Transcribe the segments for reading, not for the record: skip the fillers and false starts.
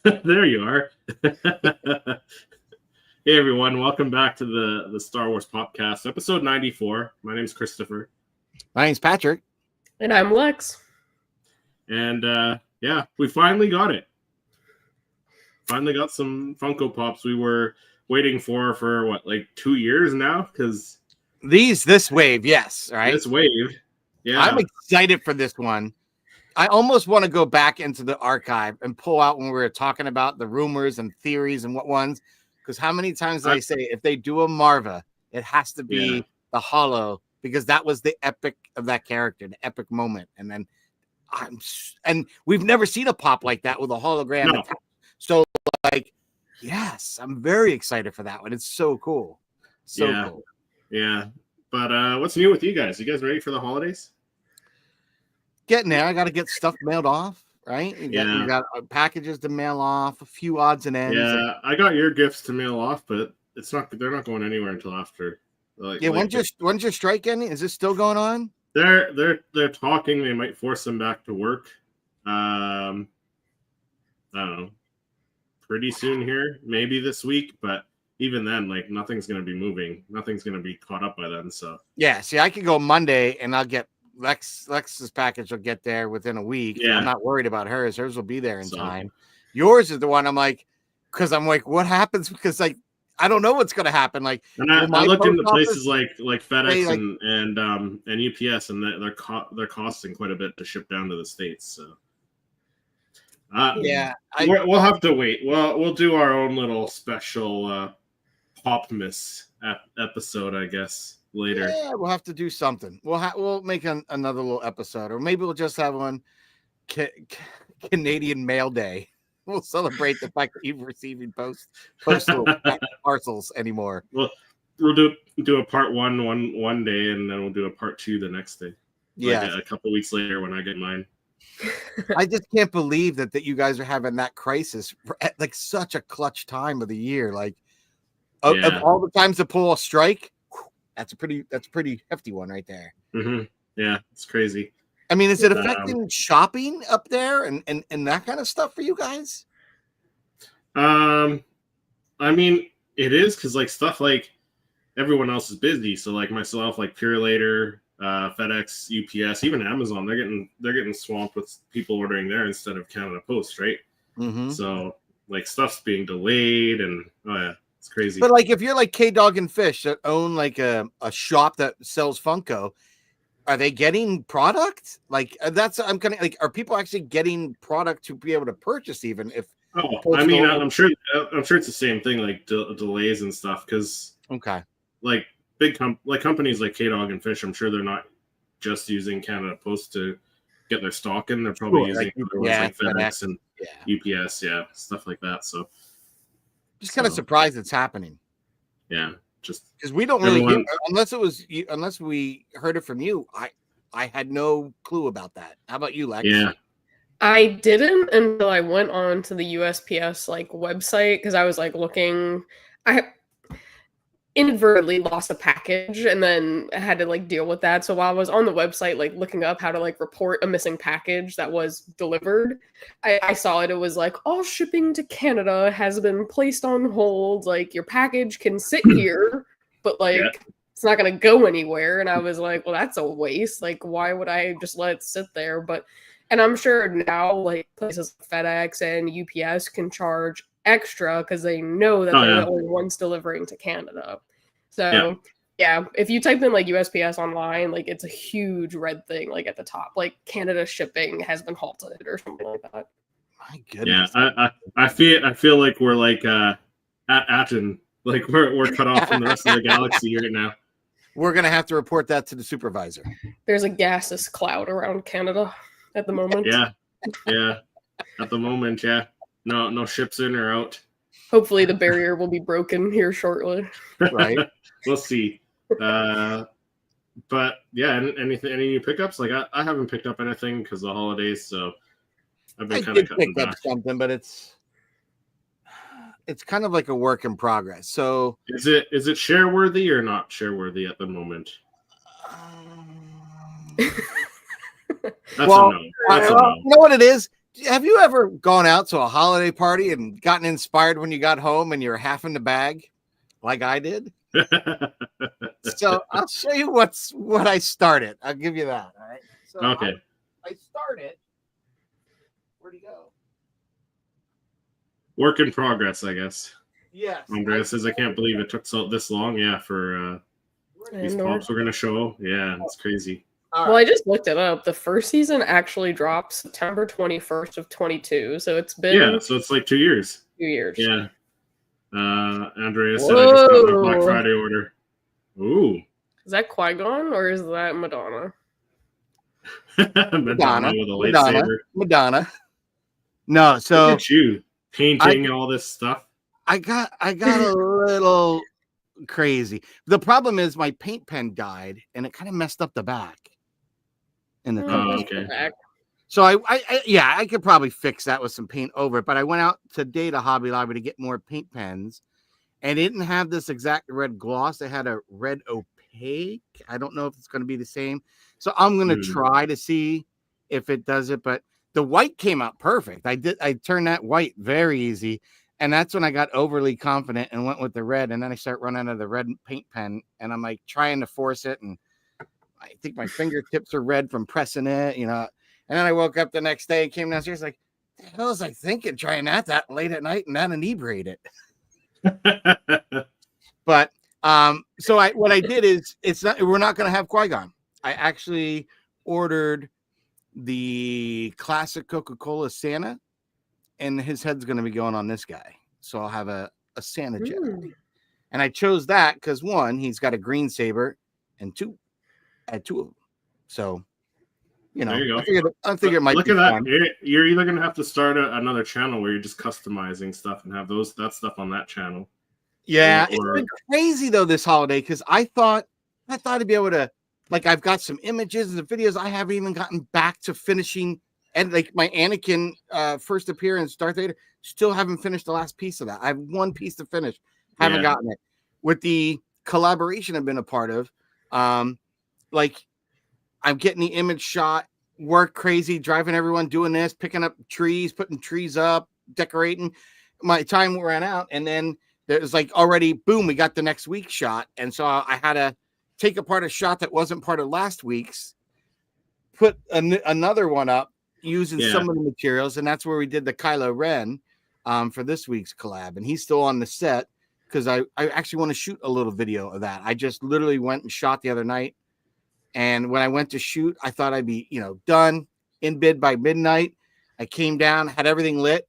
There you are. Hey everyone, welcome back to the Star Wars Popcast, episode 94. My name's Christopher. My name's Patrick. And I'm Lex. And yeah, we finally got it. Finally got some Funko Pops we were waiting for what, like 2 years now? Because this wave, yes, right? This wave. Yeah. I'm excited for this one. I almost want to go back into the archive and pull out when we were talking about the rumors and theories and what ones. Because how many times did I say if they do a Marva, it has to be the Holo, because that was the epic of that character, the epic moment. And then and we've never seen a pop like that with a hologram. No. So like, yes, I'm very excited for that one. It's so cool. So cool. Yeah. But what's new with you guys? You guys ready for the holidays? Getting there. I got to get stuff mailed off, right? You got packages to mail off, a few odds and ends. Yeah, I got your gifts to mail off, but they're not going anywhere until after. When's your strike ending? Is this still going on? They're talking. They might force them back to work. I don't know. Pretty soon here, maybe this week, but even then, like, nothing's going to be moving. Nothing's going to be caught up by then. So yeah, see, I could go Monday and I'll get Lex's package will get there within a week. Yeah. I'm not worried about hers. Hers will be there in time. Yours is the one I'm like, what happens? Because like, I don't know what's going to happen. Like, and I look into places like FedEx and UPS, and they're costing quite a bit to ship down to the States. So we'll have to wait. We'll do our own little special Popmas episode, I guess. Later. Yeah, we'll have to do something. We'll make another little episode, or maybe we'll just have one Canadian Mail Day. We'll celebrate the fact that you're receiving postal parcels anymore. Well, we'll do a part one day, and then we'll do a part 2 the next day. Yeah, a couple weeks later when I get mine. I just can't believe that you guys are having that crisis at like such a clutch time of the year. Like of all the times to pull a strike. That's a pretty hefty one right there. Mm-hmm. Yeah, it's crazy. I mean, is it affecting shopping up there and that kind of stuff for you guys? I mean, it is, because like stuff like everyone else is busy. So like myself, like Purelator, FedEx, UPS, even Amazon, they're getting swamped with people ordering there instead of Canada Post, right? Mm-hmm. So like stuff's being delayed, and it's crazy. But like, if you're like K-Dog and Fish that own like a shop that sells Funko, are they getting product? Like I'm kind of like, are people actually getting product to be able to purchase? Even if I mean, I'm sure it's the same thing, like delays and stuff. Because like companies like K-Dog and Fish, I'm sure they're not just using Canada Post to get their stock in. They're probably using like FedEx and UPS, stuff like that. So. Just kind of surprised it's happening. Yeah, just because we don't really hear, unless we heard it from you. I had no clue about that. How about you, Lex? Yeah, I didn't until I went on to the USPS like website, because I was like looking. I inadvertently lost a package and then I had to like deal with that. So while I was on the website like looking up how to like report a missing package that was delivered, I saw it was like, all shipping to Canada has been placed on hold. Like, your package can sit here, but like it's not gonna go anywhere. And I was like, well, that's a waste. Like, why would I just let it sit there? And I'm sure now like places like FedEx and UPS can charge extra because they know that they're the only ones delivering to Canada. So if you type in like USPS online, like it's a huge red thing like at the top, like Canada shipping has been halted or something like that. My goodness. Yeah, I feel like we're like at Aten, like we're cut off from the rest of the galaxy right now. We're gonna have to report that to the supervisor. There's a gaseous cloud around Canada at the moment. Yeah. At the moment, No ships in or out. Hopefully the barrier will be broken here shortly. Right. We'll see. But yeah, any new pickups? Like I haven't picked up anything because of the holidays, so I've been kind of cutting back. Up something, but it's kind of like a work in progress. So is it share worthy or not share worthy at the moment? You know what it is? Have you ever gone out to a holiday party and gotten inspired when you got home and you're half in the bag, like I did? So I'll show you what I started. I'll give you that. All right. So okay. I started. Where'd he go? Work in progress, I guess. Yes. Andrea says, I can't believe it took this long. Yeah, for these pops we're gonna show. Yeah, it's crazy. Well, I just looked it up. The first season actually dropped September 21st of 22. So it's been so it's like 2 years. 2 years. Yeah. Andrea said I just got my Black Friday order. Ooh. Is that Qui-Gon or is that Madonna? Madonna with a lightsaber. Madonna. No, so look at you painting all this stuff. I got a little crazy. The problem is my paint pen died and it kind of messed up the back. Okay. So I could probably fix that with some paint over it. But I went out today to Hobby Lobby to get more paint pens, and it didn't have this exact red gloss. It had a red opaque. I don't know if it's going to be the same. So I'm going to try to see if it does it. But the white came out perfect. I turned that white very easy. And that's when I got overly confident and went with the red. And then I start running out of the red paint pen, and I'm like trying to force it. And I think my fingertips are red from pressing it, you know. And then I woke up the next day and came downstairs like, the hell was I thinking trying that late at night and not inebriate it? But so what I did is we're not going to have Qui-Gon. I actually ordered the classic Coca-Cola Santa, and his head's going to be going on this guy. So I'll have a Santa Jedi. And I chose that because one, he's got a green saber, and two, I had two of them. So, you know, I figured it might look be at that. fun. You're either going to have to start another channel where you're just customizing stuff and have that stuff on that channel. Yeah, it's been crazy though this holiday because I thought I'd be able to, like, I've got some images and the videos. I haven't even gotten back to finishing, and like my Anakin first appearance, Darth Vader, still haven't finished the last piece of that. I have one piece to finish, haven't gotten it. With the collaboration I've been a part of, like I'm getting the image shot, work crazy, driving everyone, doing this, picking up trees, putting trees up, decorating. My time ran out, and then there's like already, boom, we got the next week's shot. And so I had to take apart a shot that wasn't part of last week's, put another one up using some of the materials. And that's where we did the Kylo Ren for this week's collab. And he's still on the set because I actually want to shoot a little video of that. I just literally went and shot the other night. And when I went to shoot, I thought I'd be, done in bed by midnight. I came down, had everything lit,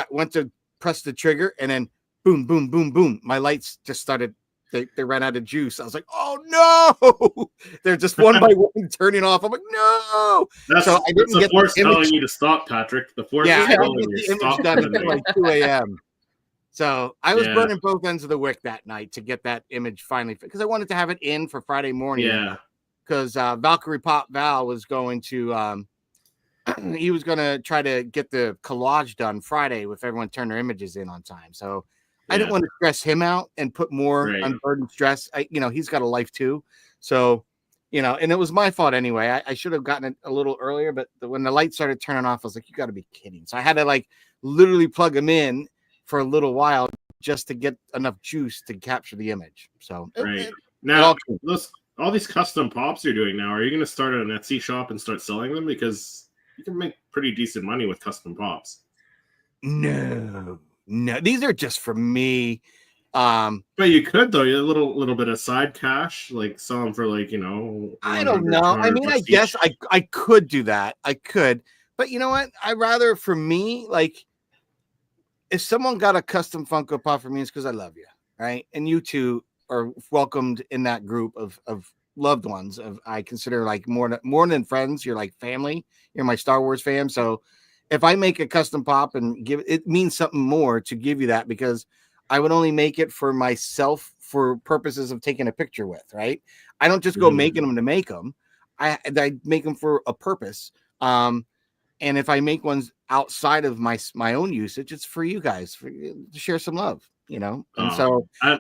went to press the trigger, and then boom, boom, boom, boom. My lights just started, they ran out of juice. I was like, oh no, they're just one by one turning off. I'm like, no. So I didn't get the Force telling you to stop, Patrick. The Force is telling you to stop. Done at like 2 a.m. So I was burning both ends of the wick that night to get that image finally, because I wanted to have it in for Friday morning. Yeah. Because Valkyrie Pop Val was going to, he was going to try to get the collage done Friday with everyone turn their images in on time. So I didn't want to stress him out and put more unburdened stress. He's got a life too. So, and it was my fault anyway. I should have gotten it a little earlier, but when the lights started turning off, I was like, you got to be kidding. So I had to like literally plug him in for a little while just to get enough juice to capture the image. So now all these custom pops you're doing now, are you going to start an Etsy shop and start selling them? Because you can make pretty decent money with custom pops. No, these are just for me. But you could though, a little bit of side cash, like sell them for like, I don't know. I mean, I guess I could do that. I could, but you know what? I'd rather, for me, like if someone got a custom Funko Pop for me, it's because I love you, right? And you two are welcomed in that group of loved ones. I consider like more than friends. You're like family. You're my Star Wars fam. So if I make a custom pop and give it means something more to give you that, because I would only make it for myself for purposes of taking a picture with, right? I don't just go making them to make them. I make them for a purpose. And if I make ones outside of my own usage, it's for you guys to share some love, And so I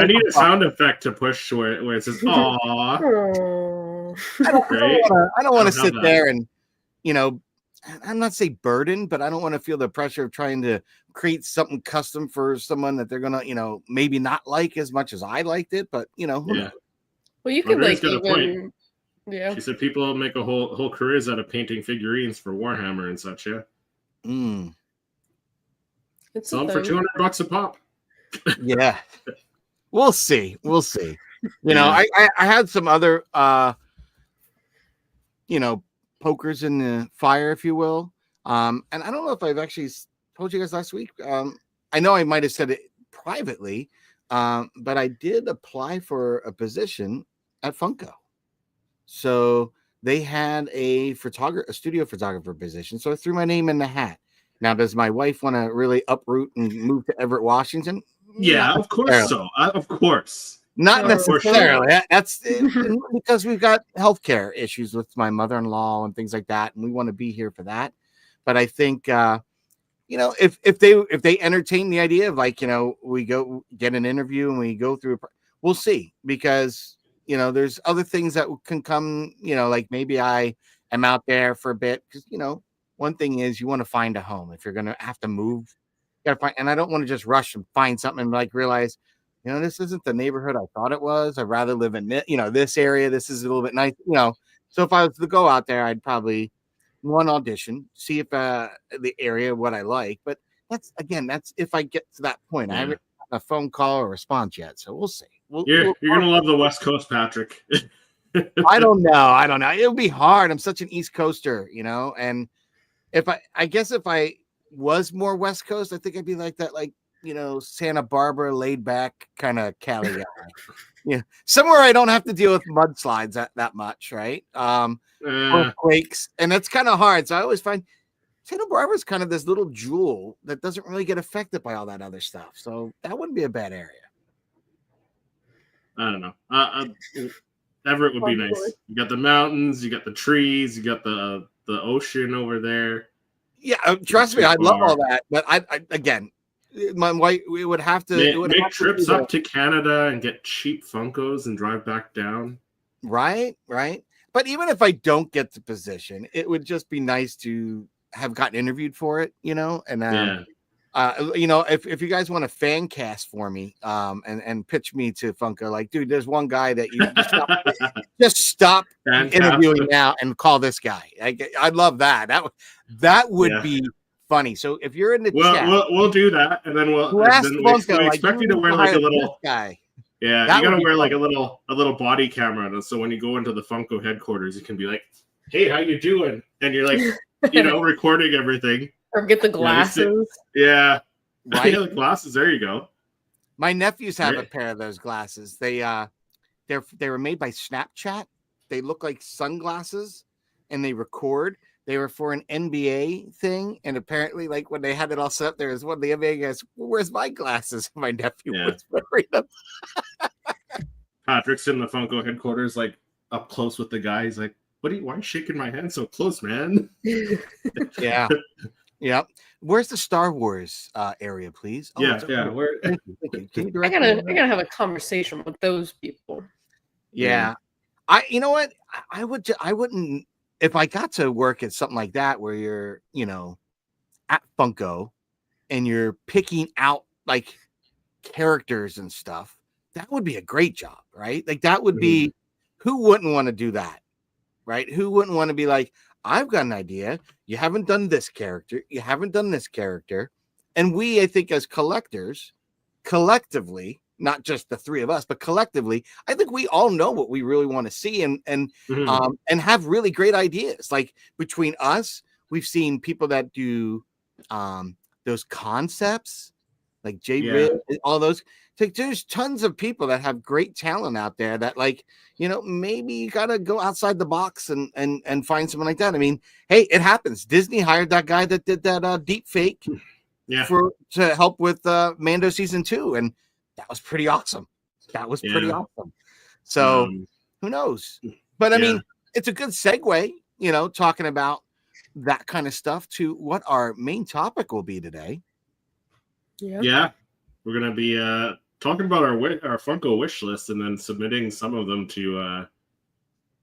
need a sound effect to push where it says "Aww." I don't want to sit there and I'm not say burden, but I don't want to feel the pressure of trying to create something custom for someone that they're gonna, maybe not like as much as I liked it, but who knows? Well, you could Andrea's got a point. even, yeah. She said people make a whole careers out of painting figurines for Warhammer and such. Yeah. It's sell them for $200 a pop. Yeah, we'll see. I had some other pokers in the fire, if you will. And I don't know if I've actually told you guys last week. I know I might have said it privately, but I did apply for a position at Funko. So they had a studio photographer position. So I threw my name in the hat. Now, does my wife want to really uproot and move to Everett, Washington? Yeah, of course so. Of course. Not necessarily. That's because we've got healthcare issues with my mother-in-law and things like that, and we want to be here for that. But I think if they entertain the idea of we go get an interview and we go through, we'll see, because there's other things that can come. Like maybe I am out there for a bit because one thing is you want to find a home if you're going to have to move. You gotta find, and I don't want to just rush and find something and realize. This isn't the neighborhood I thought it was. I'd rather live in, this area. This is a little bit nice, So if I was to go out there, I'd probably audition, see if the area, what I like. But that's if I get to that point. I haven't gotten a phone call or response yet. So we'll see. You're going to love the West Coast, Patrick. I don't know. It'll be hard. I'm such an East Coaster, and if I was more West Coast, I think I'd be like that, Santa Barbara laid back kind of Cali guy. Somewhere I don't have to deal with mudslides that much, right? Earthquakes, and that's kind of hard. So I always find Santa Barbara is kind of this little jewel that doesn't really get affected by all that other stuff. So that wouldn't be a bad area. I don't know. Everett would be nice. You got the mountains, you got the trees, you got the ocean over there. Yeah, trust me, I love all that. But I again. My wife, we would have to make trips up to Canada and get cheap Funkos and drive back down. Right. But even if I don't get the position, it would just be nice to have gotten interviewed for it, and if you guys want to fan cast for me, and pitch me to Funko, dude, there's one guy that you just stop interviewing now and call this guy. I'd love that. That would be funny. So if you're in the chat, we'll do that, and then we expect you to wear a little guy. Yeah, you gotta wear a little body camera, so when you go into the Funko headquarters, you can be like, "Hey, how you doing?" And you're like, recording everything. Or get the glasses. Yeah, right. The glasses. There you go. My nephews have a pair of those glasses. They were made by Snapchat. They look like sunglasses, and they record. They were for an NBA thing, and apparently, when they had it all set up, there was one of the NBA guys, "Where's my glasses?" My nephew was wearing them. Patrick's in the Funko headquarters, up close with the guy. He's like, why are you shaking my hand so close, man?" Yeah. Where's the Star Wars area, please? Oh, yeah. Thank you. I gotta have a conversation with those people. Yeah. You know what? I wouldn't. If I got to work at something like that where you're, at Funko and you're picking out characters and stuff, that would be a great job, right? That would be, who wouldn't want to do that, right? Who wouldn't want to be like, I've got an idea. You haven't done this character. You haven't done this character. And we, I think, as collectors, collectively, not just the three of us, but collectively, I think we all know what we really want to see and have really great ideas. Between us, we've seen people that do those concepts, like J-Rid, all those. There's tons of people that have great talent out there that maybe you got to go outside the box and find someone like that. I mean, hey, it happens. Disney hired that guy that did that deep fake to help with Mando season 2. And that was pretty awesome. So who knows? But I mean, it's a good segue, talking about that kind of stuff to what our main topic will be today. Yeah. We're going to be talking about our Funko wish list and then submitting some of them to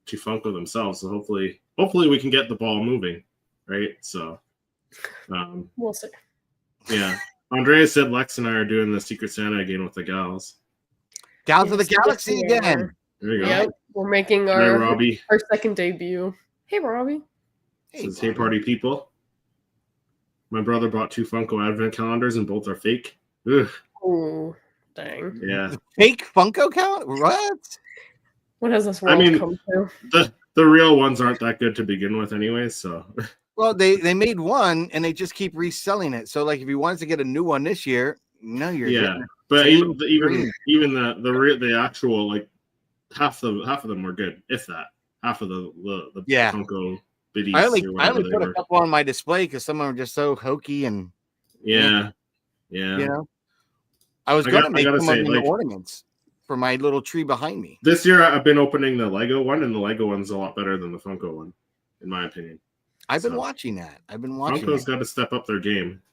Funko themselves. So hopefully we can get the ball moving. right? So, we'll see. Yeah, Andrea said Lex and I are doing the Secret Santa again with the gals. Gals of the Galaxy again. There you go. Yep, we're making our second debut. Hey, Robbie. Says, hey, party people. My brother bought 2 Funko Advent calendars and both are fake. Ugh. Oh, dang. Yeah. Fake Funko calendar? What? What has this world come to? The real ones aren't that good to begin with anyway, so. Well, they made one and they just keep reselling it. So like if you wanted to get a new one this year, no, you're getting but even the actual like half of them were good, if that. Half of the Funko biddies. I only put a couple on my display because some of them are just so hokey and yeah. You know, I was going to make some of the ornaments for my little tree behind me. This year, I've been opening the Lego one, and the Lego one's a lot better than the Funko one, in my opinion. I've been watching that. Funko's got to step up their game.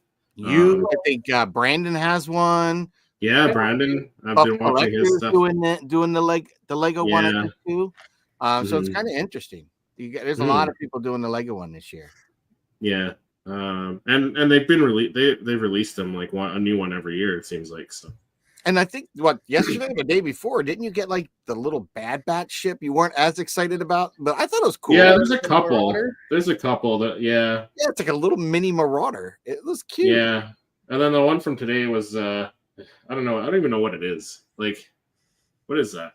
I think Brandon has one. Yeah, Brandon. I've been watching his stuff. Doing the Lego one too. So it's kind of interesting. There's a lot of people doing the Lego one this year. Yeah, and they've been they've released them like a new one every year. It seems like so. And I think yesterday or the day before, didn't you get like the little Bad Batch ship you weren't as excited about? But I thought it was cool. Yeah, there's a couple. There's a couple that yeah, it's like a little mini Marauder. It was cute. Yeah, and then the one from today was I don't know. I don't even know what it is. Like, what is that?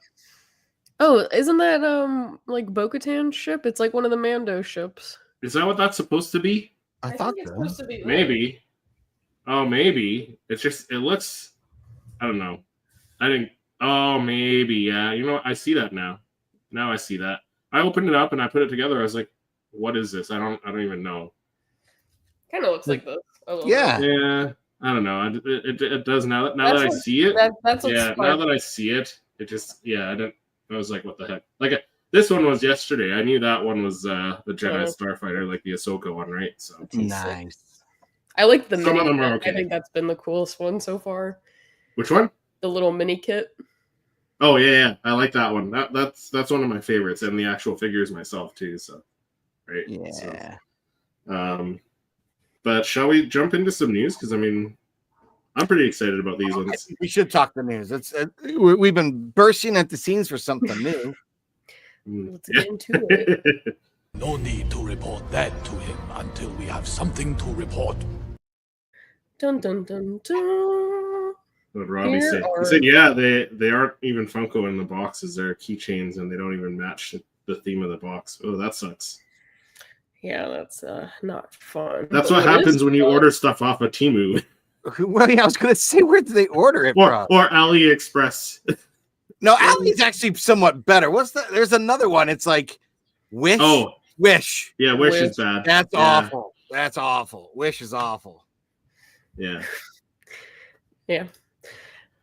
Oh, isn't that like Bo-Katan ship? It's like one of the Mando ships. Is that what that's supposed to be? I thought it's supposed to be. Maybe. Oh, maybe. It's just it looks. I don't know. I think. Oh, maybe. Yeah. You know what? I see that now. Now I see that. I opened it up and I put it together. I was like, "What is this? I don't even know." Kind of looks like this. Yeah. Yeah. I don't know. It does now. Now that I see it. That's now that I see it, it just I didn't. I was like, "What the heck?" Like this one was yesterday. I knew that one was the Jedi Starfighter, like the Ahsoka one, right? So nice. I like the some mini of them kit. are okay. I think that's been the coolest one so far. Which one? The little mini kit. Oh yeah, I like that one. That's one of my favorites, and the actual figures myself too. So, right. Yeah. So, but shall we jump into some news? Because I mean, I'm pretty excited about these ones. We should talk the news. We've been bursting at the seams for something new. Let's get into it. No need to report that to him until we have something to report. Dun dun dun dun. What Robbie said. He said, "Yeah, they aren't even Funko in the boxes. They're keychains, and they don't even match the theme of the box. Oh, that sucks." Yeah, that's not fun. That's what happens when you order stuff off of Temu. Well, yeah, I was going to say, where do they order it from? Or AliExpress. No, Ali's actually somewhat better. What's that? There's another one. It's like Wish. Oh, Wish. Yeah, Wish is bad. That's awful. That's awful. Wish is awful. Yeah. Yeah.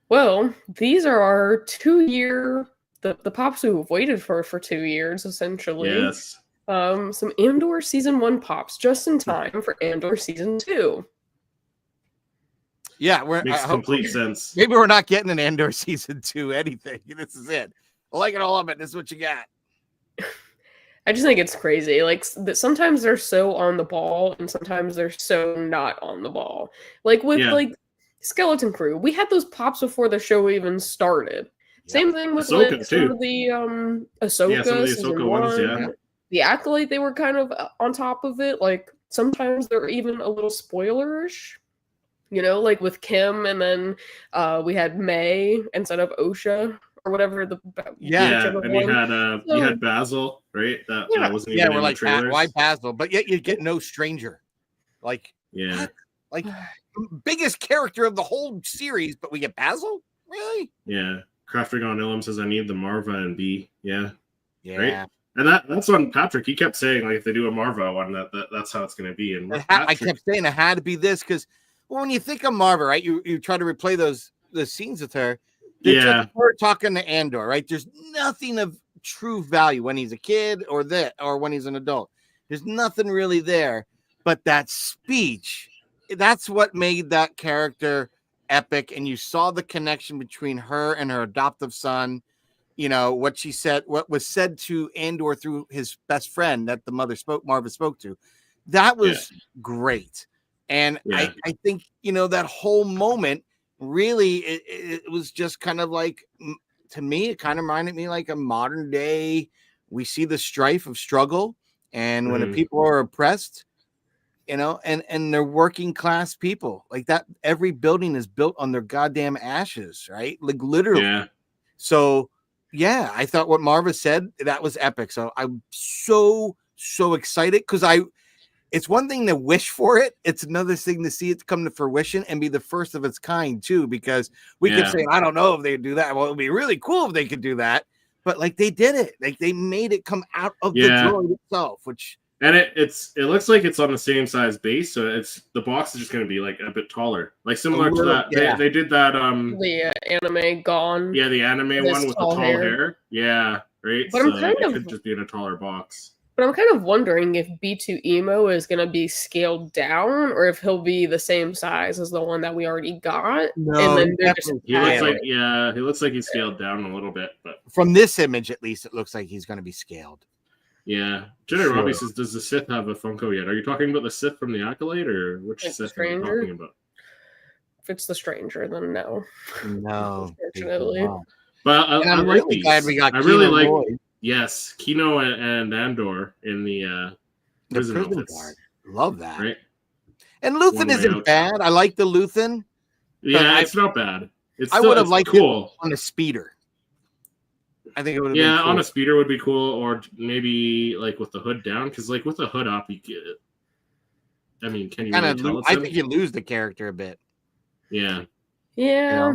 Well, these are our 2-year the pops we've waited for 2 years, essentially. Yes. Some Andor season 1 pops just in time for Andor season 2. Yeah, makes complete sense. Maybe we're not getting an Andor season 2 anything. This is it. I like it all of it. This is what you got. I just think it's crazy. Like sometimes they're so on the ball, and sometimes they're so not on the ball. Like with like Skeleton Crew, we had those pops before the show even started. Yeah. Same thing with Ahsoka, some of the Ahsoka, yeah, some of the Ahsoka ones, yeah. The Acolyte, they were kind of on top of it. Like sometimes they're even a little spoilerish. You know, like with Kim, and then we had May instead of Osha or whatever. And you had Basil, right? That wasn't even we're in like, the trailers. Why Basil? But yet you get no stranger. Like, yeah, like biggest character of the whole series, but we get Basil? Really? Yeah. Craftergon Ilum says, "I need the Marva and B." Yeah. Yeah. Right? And that's on Patrick. He kept saying, like, if they do a Marva one, that's how it's going to be. And I kept saying it had to be this because when you think of Marva, right, you try to replay those scenes with her. Just her talking to Andor, right? There's nothing of true value when he's a kid or when he's an adult. There's nothing really there. But that speech, that's what made that character epic. And you saw the connection between her and her adoptive son. You know, what she said, what was said to Andor through his best friend that Marva spoke to. That was great. And I think, that whole moment really, it was just kind of like, to me, it kind of reminded me like a modern day. We see the strife of struggle. And when the people are oppressed, and they're working class people like that, every building is built on their goddamn ashes, right? Like literally. Yeah. So yeah, I thought what Marva said, that was epic. So I'm so excited because it's one thing to wish for it. It's another thing to see it come to fruition and be the first of its kind too, because we could say, I don't know if they do that. Well, it'd be really cool if they could do that. But like they did it. Like they made it come out of the droid itself, which and it looks like it's on the same size base, so the box is just going to be like a bit taller, like similar to that. Yeah. They did that the anime Gone. Yeah, the anime one with the tall hair. Yeah, right. But so it could just be in a taller box. But I'm kind of wondering if B2 Emo is going to be scaled down, or if he'll be the same size as the one that we already got. No, and then he looks like he's scaled down a little bit, but from this image, at least, it looks like he's going to be scaled. Yeah, Jenny Robbie says, "Does the Sith have a Funko yet?" Are you talking about the Sith from the Acolyte, or which Sith are you talking about? If it's the Stranger, then no. No, unfortunately. But I like really these. glad we got. I really like. Boy. Yes, Kino and Andor in the prison guard. Love that. Right. And Luthen isn't bad. I like the Luthen. Yeah, it's not bad. I would have liked cool it on a speeder. I think it would have been cool. On a speeder would be cool, or maybe like with the hood down, because like with the hood up, you get it. I mean, can you really tell I think you lose the character a bit. Yeah. Yeah.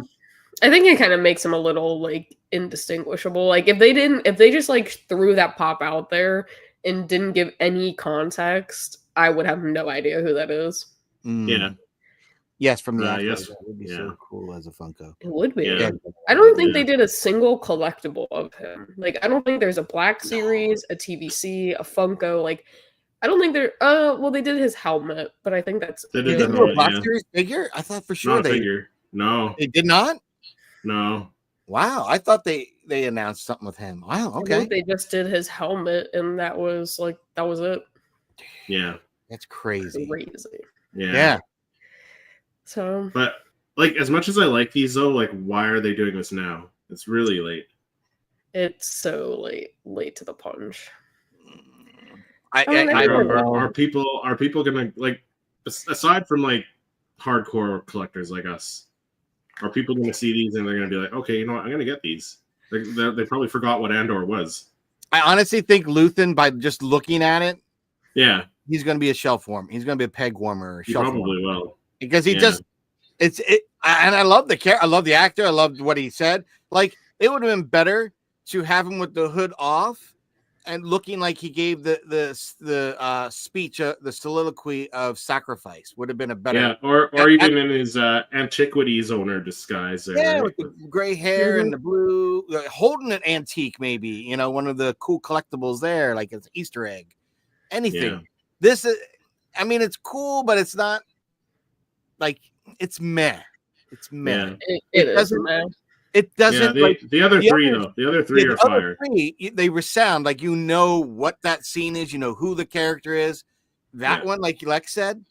I think it kind of makes him a little like indistinguishable. Like if they just like threw that pop out there and didn't give any context, I would have no idea who that is. Yeah. Yes, from the yes. That would be so cool as a Funko. It would be. Yeah. I don't think they did a single collectible of him. Like I don't think there's a Black Series, a TVC, a Funko. Like I don't think there. Well, they did his helmet, but I think that's. They didn't do a Black Series figure. I thought for sure not a figure. No, they did not. No. Wow, I thought they announced something with him. Wow, okay. I think they just did his helmet, and that was it. Yeah, that's crazy. Yeah. So, but like, as much as I like these, though, like, why are they doing this now? It's really late. It's so late to the punch. Are people gonna, like, aside from like hardcore collectors like us, are people gonna see these and they're gonna be like, okay, you know what, I'm gonna get these? They probably forgot what Andor was. I honestly think Luthen, by just looking at it, he's gonna be a shelf warmer. He's gonna be a peg warmer. Or he probably will, because he just and I love I love the actor. I loved what he said. Like, it would have been better to have him with the hood off and looking like he gave the speech, the soliloquy of sacrifice. Would have been a better, or even in his antiquities owner disguise. There, with the gray hair and the blue, holding an antique, maybe one of the cool collectibles there, like it's Easter egg, anything. Yeah. This is, I mean, it's cool, but it's not like it's meh. It's meh. Yeah. It doesn't meh. It doesn't. The other three are fire. They resound like what that scene is. Who the character is. That one, like Lex said,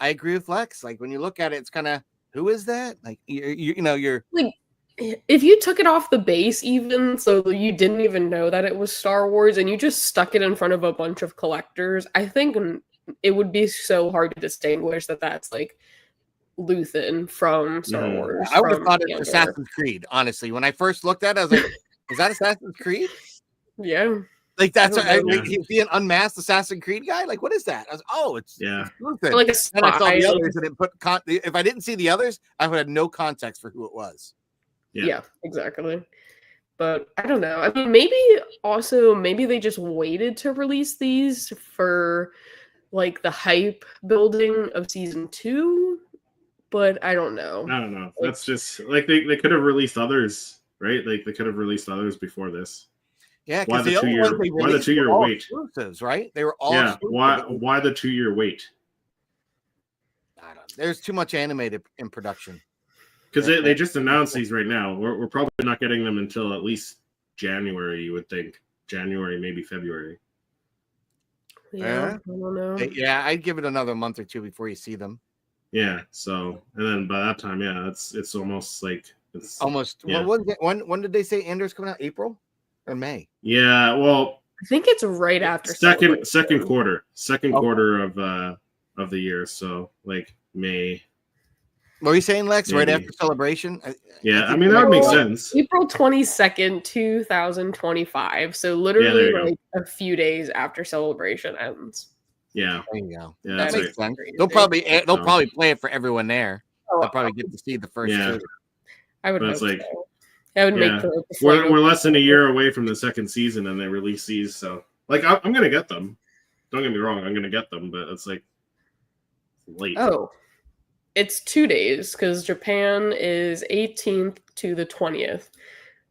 I agree with Lex. Like when you look at it, it's kind of, who is that? Like you're like, if you took it off the base, even so you didn't even know that it was Star Wars, and you just stuck it in front of a bunch of collectors, I think it would be so hard to distinguish that that's like Luthen from Star Wars. I would have thought it was Assassin's Creed, honestly. When I first looked at it, I was like, is that Assassin's Creed? Yeah. Like, that's is he an unmasked Assassin's Creed guy? Like, what is that? I was it's Luthen. Like a spy. And I saw the others and it put if I didn't see the others, I would have no context for who it was. Yeah, exactly. But I don't know. I mean, maybe they just waited to release these for like the hype building of season 2. But I don't know. I don't know. That's just like they could have released others, right? Like they could have released others before this. Yeah, why the 2 year? Why the 2 year wait? Exclusives, right? They were all. Yeah. Why the 2 year wait? I don't know. There's too much animated in production. Because they just announced these right now. We're probably not getting them until at least January. You would think January, maybe February. Yeah, I don't know. Yeah, I'd give it another month or two before you see them. Yeah. So, and then by that time, yeah, it's almost like it's almost. Yeah. When did they say Andor's coming out? April or May? Yeah. Well, I think it's right after second Celebration. quarter of the year. So like May. What were you saying, Lex? Maybe. Right after Celebration? Yeah, I mean that would make sense. April 22nd, 2025. So literally like a few days after Celebration ends. Yeah, there you go. Yeah, that makes right. sense. They'll probably play it for everyone there. They'll probably get to see the first two. I would hope like, so. That would make the we're less than a year away from the second season, and they release these. So, like, I'm gonna get them. Don't get me wrong, I'm gonna get them, but it's like late. Oh, it's 2 days because Japan is 18th to the 20th.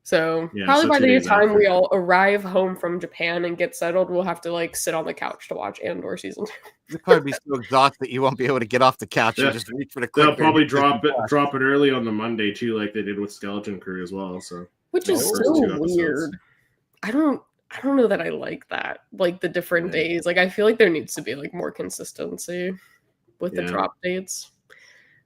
So probably by the time we all arrive home from Japan and get settled, we'll have to like sit on the couch to watch Andor season 2. You'll probably be so exhausted you won't be able to get off the couch and just reach for the clicker. They'll probably drop it early on the Monday too, like they did with Skeleton Crew as well. So which is so weird. I don't know that I like that. Like the different days. Like I feel like there needs to be like more consistency with the drop dates.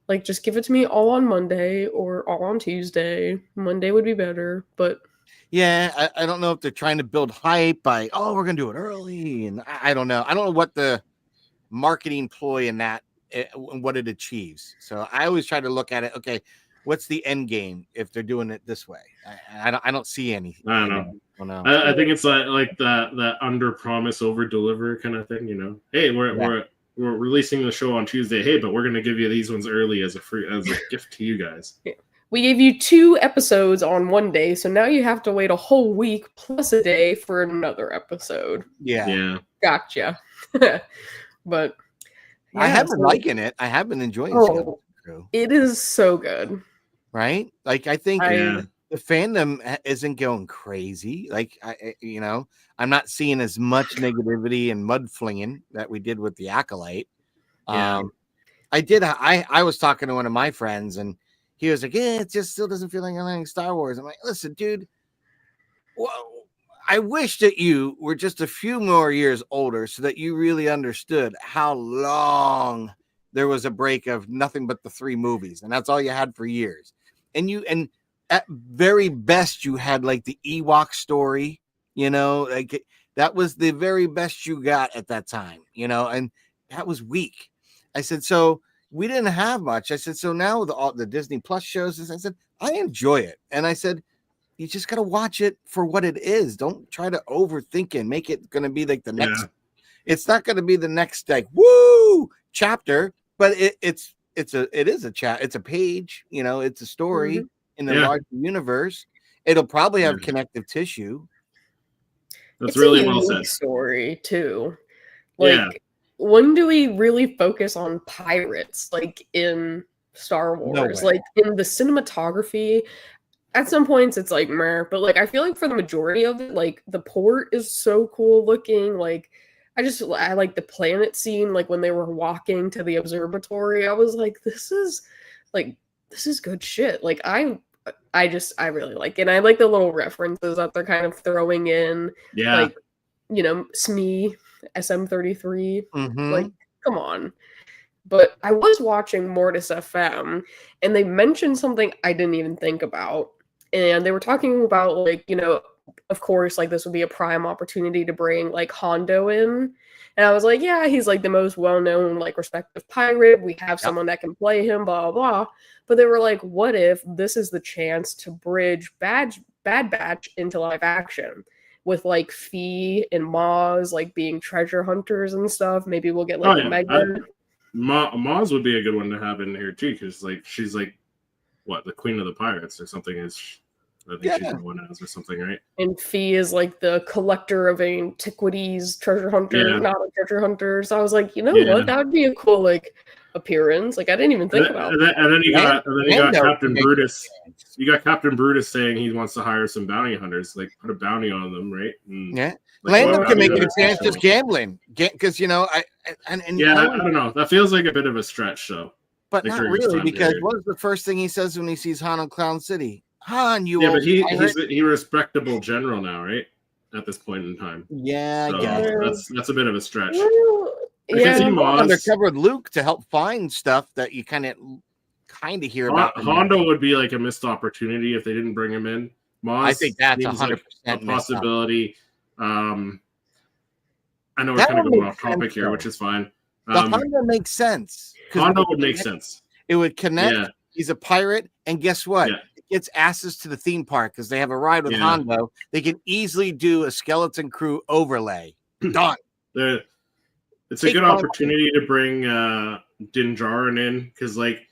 Like, just give it to me all on Monday or all on Tuesday. Monday would be better, but... Yeah, I don't know if they're trying to build hype by, we're going to do it early. And I don't know. I don't know what the marketing ploy in that, what it achieves. So I always try to look at it, okay, what's the end game if they're doing it this way? I don't see anything. I don't know. I think it's like that under promise, over deliver kind of thing, you know? Hey, we're releasing the show on Tuesday. Hey, but we're going to give you these ones early as a gift to you guys. We gave you 2 episodes on one day, so now you have to wait a whole week plus a day for another episode. Yeah. Gotcha. But I have been liking it. I have been enjoying it. It is so good. Right? Like, I think the fandom isn't going crazy. Like, I'm not seeing as much negativity and mud flinging that we did with the Acolyte. I was talking to one of my friends and he was like, it just still doesn't feel like I'm playing Star Wars. I'm like, listen, dude, I wish that you were just a few more years older so that you really understood how long there was a break of nothing but the 3 movies. And that's all you had for years. And at very best, you had like the Ewok story, like that was the very best you got at that time, and that was weak. I said, so we didn't have much. I said, so now with all the Disney Plus shows, I said, I enjoy it. And I said, you just got to watch it for what it is. Don't try to overthink it and make it going to be like the next. It's not going to be the next like woo chapter, but it's a page, it's a story in the larger universe. It'll probably have connective tissue. That's really well said. Story too. Like, when do we really focus on pirates? Like in Star Wars, like in the cinematography. At some points, it's like meh, but like I feel like for the majority of it, like the port is so cool looking. Like I like the planet scene. Like when they were walking to the observatory, I was like, this is good shit. Like I really like it. And I like the little references that they're kind of throwing in. Yeah. Like, SME, SM33. Like, come on. But I was watching Mortis FM, and they mentioned something I didn't even think about. And they were talking about, like, of course, like, this would be a prime opportunity to bring, like, Hondo in. And I was like, yeah, he's, like, the most well-known, like, respective pirate. We have someone that can play him, blah, blah, blah. But they were like, what if this is the chance to bridge Bad Batch into live action? With, like, Fee and Maz, like, being treasure hunters and stuff. Maybe we'll get, like, Omega. Maz would be a good one to have in here, too, because, like, she's, like, what, the queen of the pirates or something is... I think she's the one as or something, right? And Fee is like the collector of antiquities, treasure hunter, not a treasure hunter. So I was like, what? That would be a cool like appearance. Like I didn't even think about. And then you got Captain Brutus. You got Captain Brutus saying he wants to hire some bounty hunters, like put a bounty on them, right? And, Lando can make it a chance just gambling, because I don't know. That feels like a bit of a stretch, though. But not really, because what was the first thing he says when he sees Han on Clown City? Han, you but he's a respectable general now, right? at this point in time. Yeah, So I guess. that's a bit of a stretch. Well, I can see Maz undercover with Luke to help find stuff that you kind of hear about. Hondo would be like a missed opportunity if they didn't bring him in. Maz, I think that's 100% like a possibility. I know we're That kind of would going make off topic sense, here, though. which is fine. The Hondo makes sense. Hondo would make sense. It would connect. Yeah. He's a pirate, and guess what? Yeah. It gets asses to the theme park because they have a ride with Hondo. They can easily do a skeleton crew overlay. Done. It's a good opportunity to bring Din Djarin in because, like,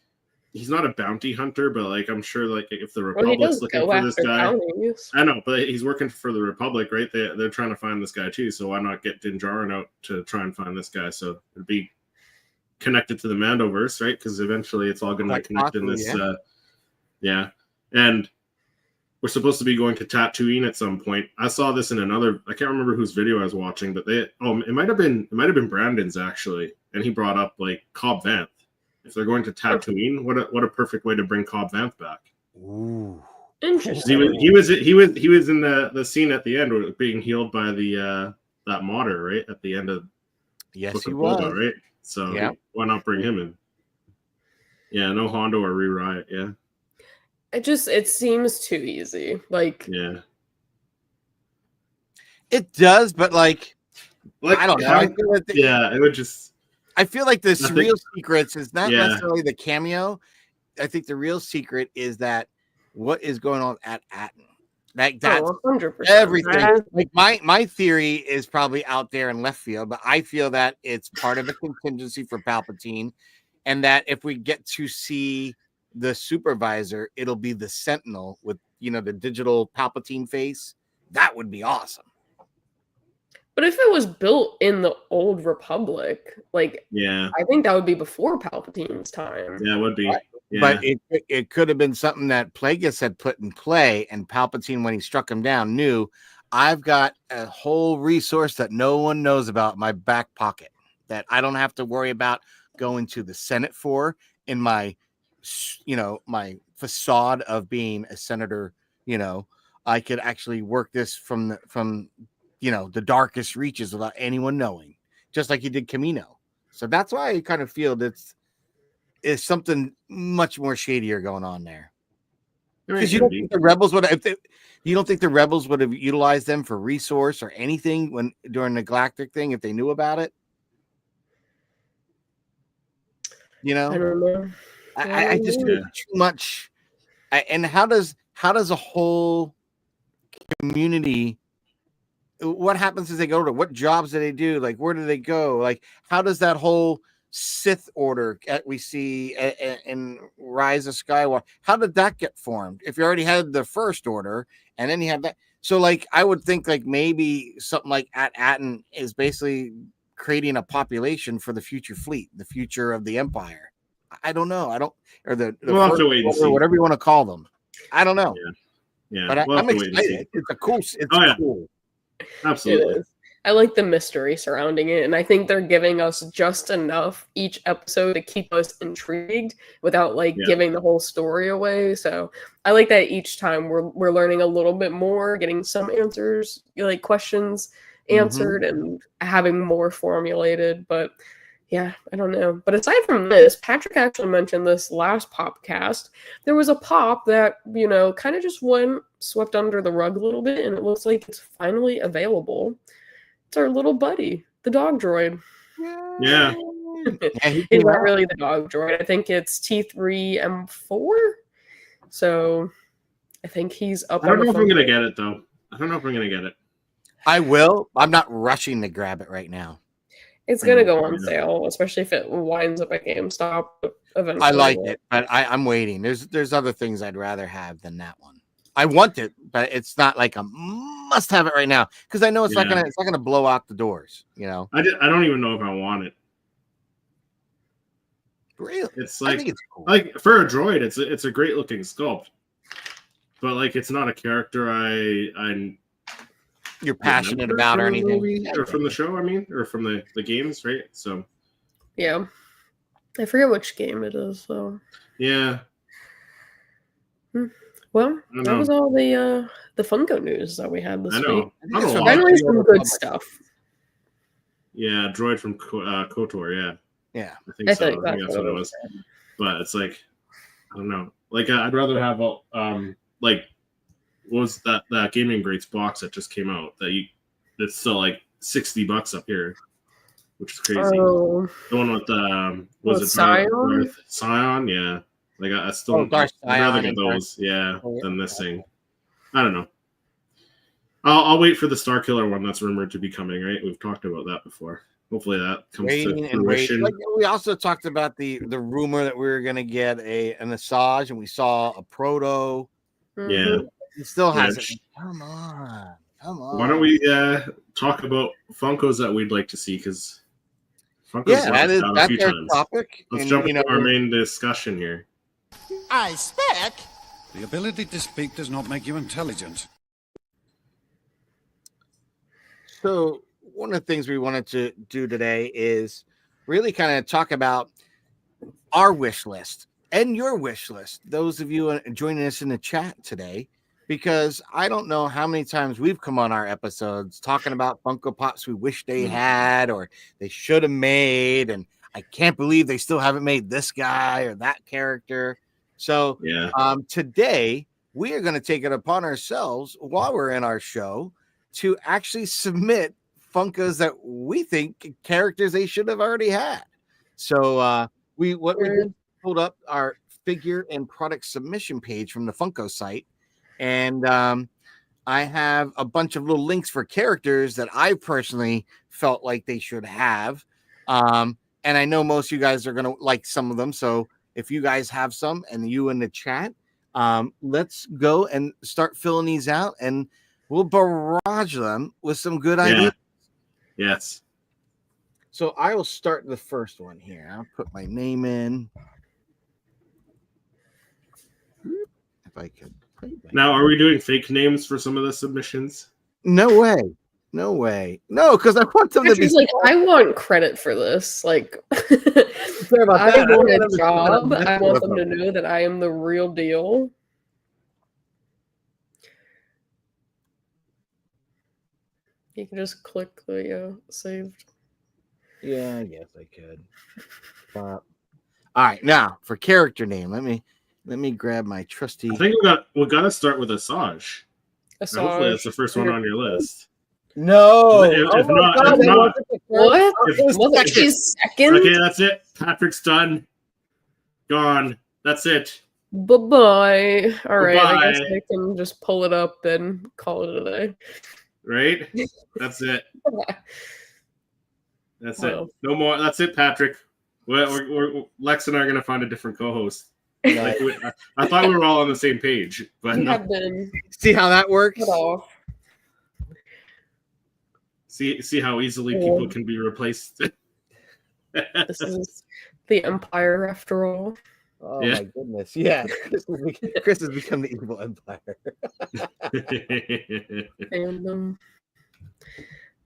he's not a bounty hunter, but like I'm sure, like, if the Republic's looking for this guy, bounties. I know, but he's working for the Republic, right? They're trying to find this guy too. So why not get Din Djarin out to try and find this guy? So it'd be connected to the Mandoverse, right? Because eventually it's all going to connect in this. And we're supposed to be going to Tatooine at some point. I saw this in another. I can't remember whose video I was watching, but it might have been Brandon's actually, and he brought up like Cobb Vanth. If they're going to Tatooine, what a perfect way to bring Cobb Vanth back. Ooh, interesting. He was in the scene at the end being healed by the that modder, right? At the end of he was, right? So why not bring him in? Yeah, no Hondo or Rewrite. Yeah, it seems too easy. Like it does, but like I don't know. I feel like it would just. I feel like the real secrets is not necessarily the cameo. I think the real secret is that what is going on at Atten. Like that's 100%. Everything. Like my theory is probably out there in left field, but I feel that it's part of a contingency for Palpatine, and that if we get to see the supervisor, it'll be the Sentinel with the digital Palpatine face. That would be awesome. But if it was built in the old Republic, like, I think that would be before Palpatine's time. Yeah, it would be. Yeah. But it could have been something that Plagueis had put in play, and Palpatine, when he struck him down, knew I've got a whole resource that no one knows about in my back pocket that I don't have to worry about going to the Senate for in my, my facade of being a senator. I could actually work this from the darkest reaches without anyone knowing, just like he did Camino. So that's why I kind of feel it's something much more shadier going on there. Because you don't think the rebels would have utilized them for resource or anything during the Galactic thing if they knew about it? I don't know. I just do too much. And how does a whole community? What happens as they go to what jobs do they do? Like, where do they go? Like, how does that whole Sith order we see in Rise of Skywalker, how did that get formed? If you already had the First Order and then you have that, so like I would think like maybe something like at Atten is basically creating a population for the future fleet, the future of the Empire. I don't know. Or the we'll have to wait and see. Whatever you want to call them. I don't know. Yeah. But I'm excited. It's a cool. Cool. Absolutely. I like the mystery surrounding it, and I think they're giving us just enough each episode to keep us intrigued without giving the whole story away. So I like that each time we're learning a little bit more, getting some answers, like questions answered, and having more formulated. But yeah, I don't know. But aside from this, Patrick actually mentioned this last Popcast. There was a pop that, kind of just swept under the rug a little bit, and it looks like it's finally available. It's our little buddy, the dog droid. Yeah. He's not really the dog droid. I think it's T3M4. So I think he's up. I don't know if I'm going to get it, though. I don't know if I'm going to get it. I will. I'm not rushing to grab it right now. It's going to go on sale, especially if it winds up at GameStop eventually. I like it, but I'm waiting. There's other things I'd rather have than that one. I want it, but it's not like a must have it right now because I know it's not gonna blow out the doors. I don't even know if I want it. Really, it's like I think it's cool. Like for a droid, it's a great looking sculpt, but like it's not a character I'm you're passionate about or anything, or from the show. I mean, or from the games, right? So yeah, I forget which game it is though. Yeah. Well, that was all the the Funko news that we had this I week. know. Finally, some good stuff. Yeah, droid from KOTOR. Yeah. Yeah, I think so. I think that's what it was. But it's like, I don't know. Like, I'd rather have like, what was that Gaming Greats box that just came out that's still like $60 up here, which is crazy. Oh. The one with was it Scion? Scion? Yeah. Like, I still I'd rather get those, than this thing. I don't know. I'll wait for the Star Killer one that's rumored to be coming. Right, we've talked about that before. Hopefully that comes to fruition. Like, we also talked about the rumor that we were going to get an Asajj, and we saw a Proto. Yeah, it still hasn't. Come on. Why don't we talk about Funkos that we'd like to see? Because that's our topic. Let's jump into our main discussion here. I speak. The ability to speak does not make you intelligent. So one of the things we wanted to do today is really kind of talk about our wish list and your wish list. Those of you joining us in the chat today, because I don't know how many times we've come on our episodes talking about Funko Pops we wish they had or they should have made. And I can't believe they still haven't made this guy or that character. So today we are going to take it upon ourselves while we're in our show to actually submit Funkos that we think characters they should have already had. So we pulled up our figure and product submission page from the Funko site, and I have a bunch of little links for characters that I personally felt like they should have. And I know most of you guys are going to like some of them. So if you guys have some and you in the chat, let's go and start filling these out, and we'll barrage them with some good ideas. Yes. So I will start the first one here. I'll put my name in. If I could. Now, are we doing fake names for some of the submissions? No way. No, because I want them to be like, I want credit for this. Like, I want a job. I want them to know that I am the real deal. You can just click the saved. Yeah, I guess I could. All right, now for character name, let me grab my trusty. I think we got to start with Asajj. Hopefully, that's the first one on your list. No, if not, what? Wasn't she second? Okay, that's it. Patrick's done. Gone. That's it. Bye-bye. All right, I guess I can just pull it up and call it a day. Right? That's it. That's it. No more. That's it, Patrick. We're Lex and I are going to find a different co-host. Like, I thought we were all on the same page, but we have been. See how that works? See how easily people can be replaced. This is the Empire, after all. Oh my goodness! Yeah, Chris has become the evil Empire. And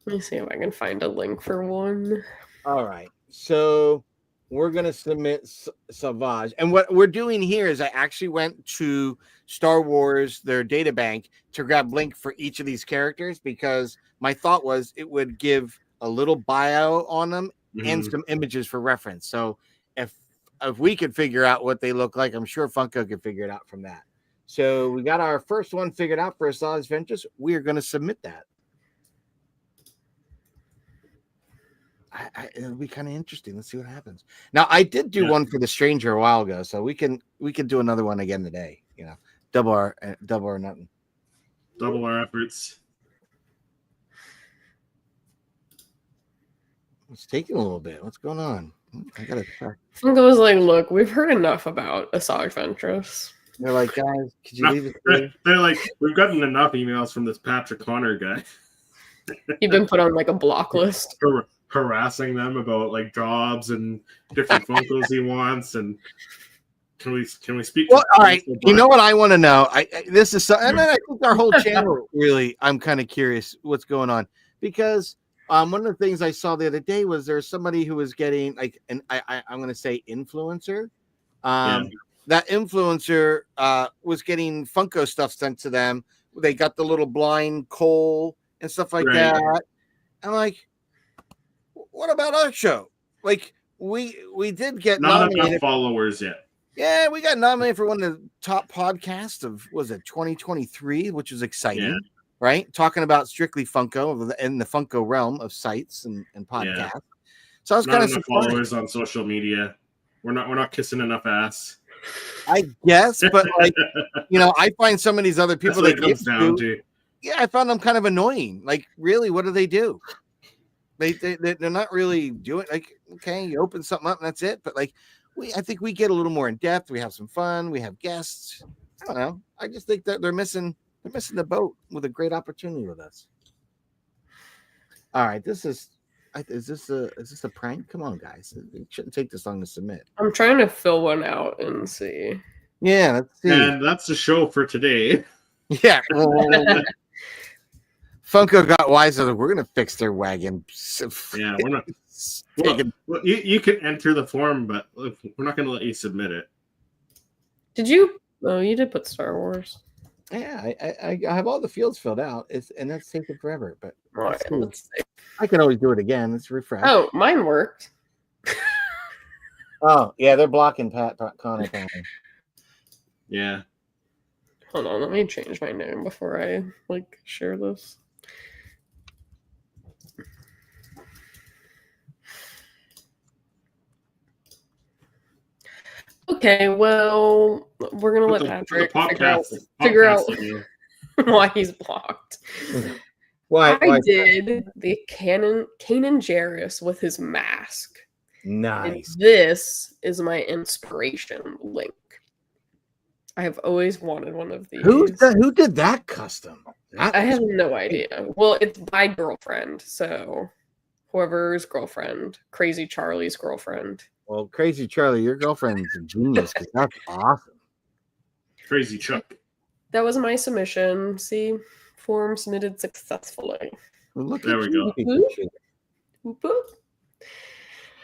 let me see if I can find a link for one. All right, so we're gonna submit Savage, and what we're doing here is I actually went to Star Wars, their data bank, to grab link for each of these characters because my thought was it would give a little bio on them and some images for reference. So if we could figure out what they look like, I'm sure Funko could figure it out from that. So we got our first one figured out for Asajj Ventress. We are going to submit that. It'll be kind of interesting. Let's see what happens. Now, I did do one for the Stranger a while ago, so we can do another one again today. You know, double or nothing. Double our efforts. It's taking a little bit. What's going on? I gotta check. Funko was like, "Look, we've heard enough about Asajj Ventress." They're like, "Guys, could you leave it?" They're like, "We've gotten enough emails from this Patrick Connor guy." You've been put on like a block list. Harassing them about like jobs and different Funkos he wants, and can we speak? Well, all right. You know what I want to know? This is and I think our whole channel really. I'm kind of curious what's going on because one of the things I saw the other day was there's somebody who was getting like I'm going to say influencer. That influencer was getting Funko stuff sent to them They got the little blind Cole and stuff like that. I'm like, what about our show? Like, we did get not nominated. enough followers yet. Yeah, we got nominated for one of the top podcasts of 2023, which was exciting, right? Talking about strictly Funko in the Funko realm of sites and podcasts. Yeah. So I was kind of surprised. Followers on social media. We're not kissing enough ass. I guess, but like, I find some of these other people that comes down to. Yeah, I found them kind of annoying. Like, really, what do they do? They're not really doing, like, okay, you open something up and that's it. But like, I think we get a little more in depth. We have some fun. We have guests. I don't know. I just think that they're missing the boat with a great opportunity with us. All right, is this a prank? Come on, guys. It shouldn't take this long to submit. I'm trying to fill one out and see. Yeah, let's see. And that's the show for today. Yeah. Funko got wiser. We're gonna fix their wagon. Yeah, we're not. Well, you can enter the form, but we're not gonna let you submit it. Did you? Oh, you did put Star Wars. Yeah, I have all the fields filled out. And that's taken forever. But let's see. I can always do it again. Let's refresh. Oh, mine worked. Oh yeah, they're blocking Pat Connor. Yeah. Hold on, let me change my name before I share this. Okay, well, we're gonna let Patrick figure out why he's blocked. Why? I did the Kanan Jarrus with his mask. Nice. And this is my inspiration link. I have always wanted one of these. Who did that custom? I have no idea. Well, it's by girlfriend, so whoever's girlfriend, Crazy Charlie's girlfriend. Well, Crazy Charlie, your girlfriend's a genius because that's awesome. Crazy Chuck. That was my submission. See, form submitted successfully. Well, look, there we go. Boop, boop.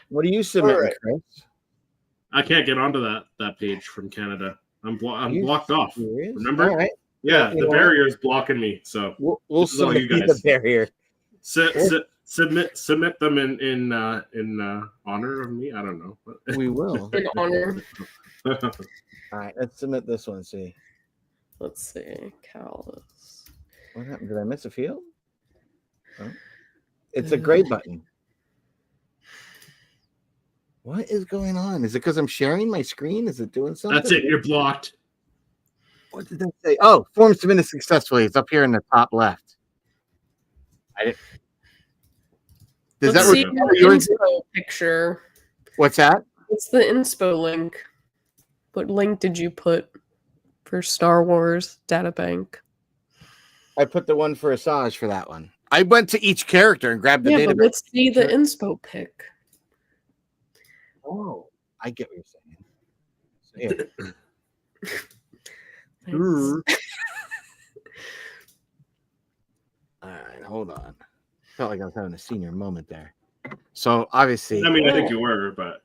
What do you submit, Chris? I can't get onto that page from Canada. I'm blocked off. Serious? Remember? All right. Yeah, the barrier is blocking me. So we'll submit you guys. The barrier. Submit them in honor of me. I don't know. We will. In honor. All right, let's submit this one. See. Let's see. Callus. What happened? Did I miss a field? Oh. It's a gray button. What is going on? Is it because I'm sharing my screen? Is it doing something? That's it. You're blocked. What did that say? Oh, form submitted successfully. It's up here in the top left. I didn't. Does Let's that see the inspo picture? What's that? It's the inspo link. What link did you put for Star Wars Databank? I put the one for Asajj for that one. I went to each character and grabbed the database. But let's see the inspo pic. Oh, I get what you're saying. All right, hold on. Felt like I was having a senior moment there. So obviously, I mean, I think you were, but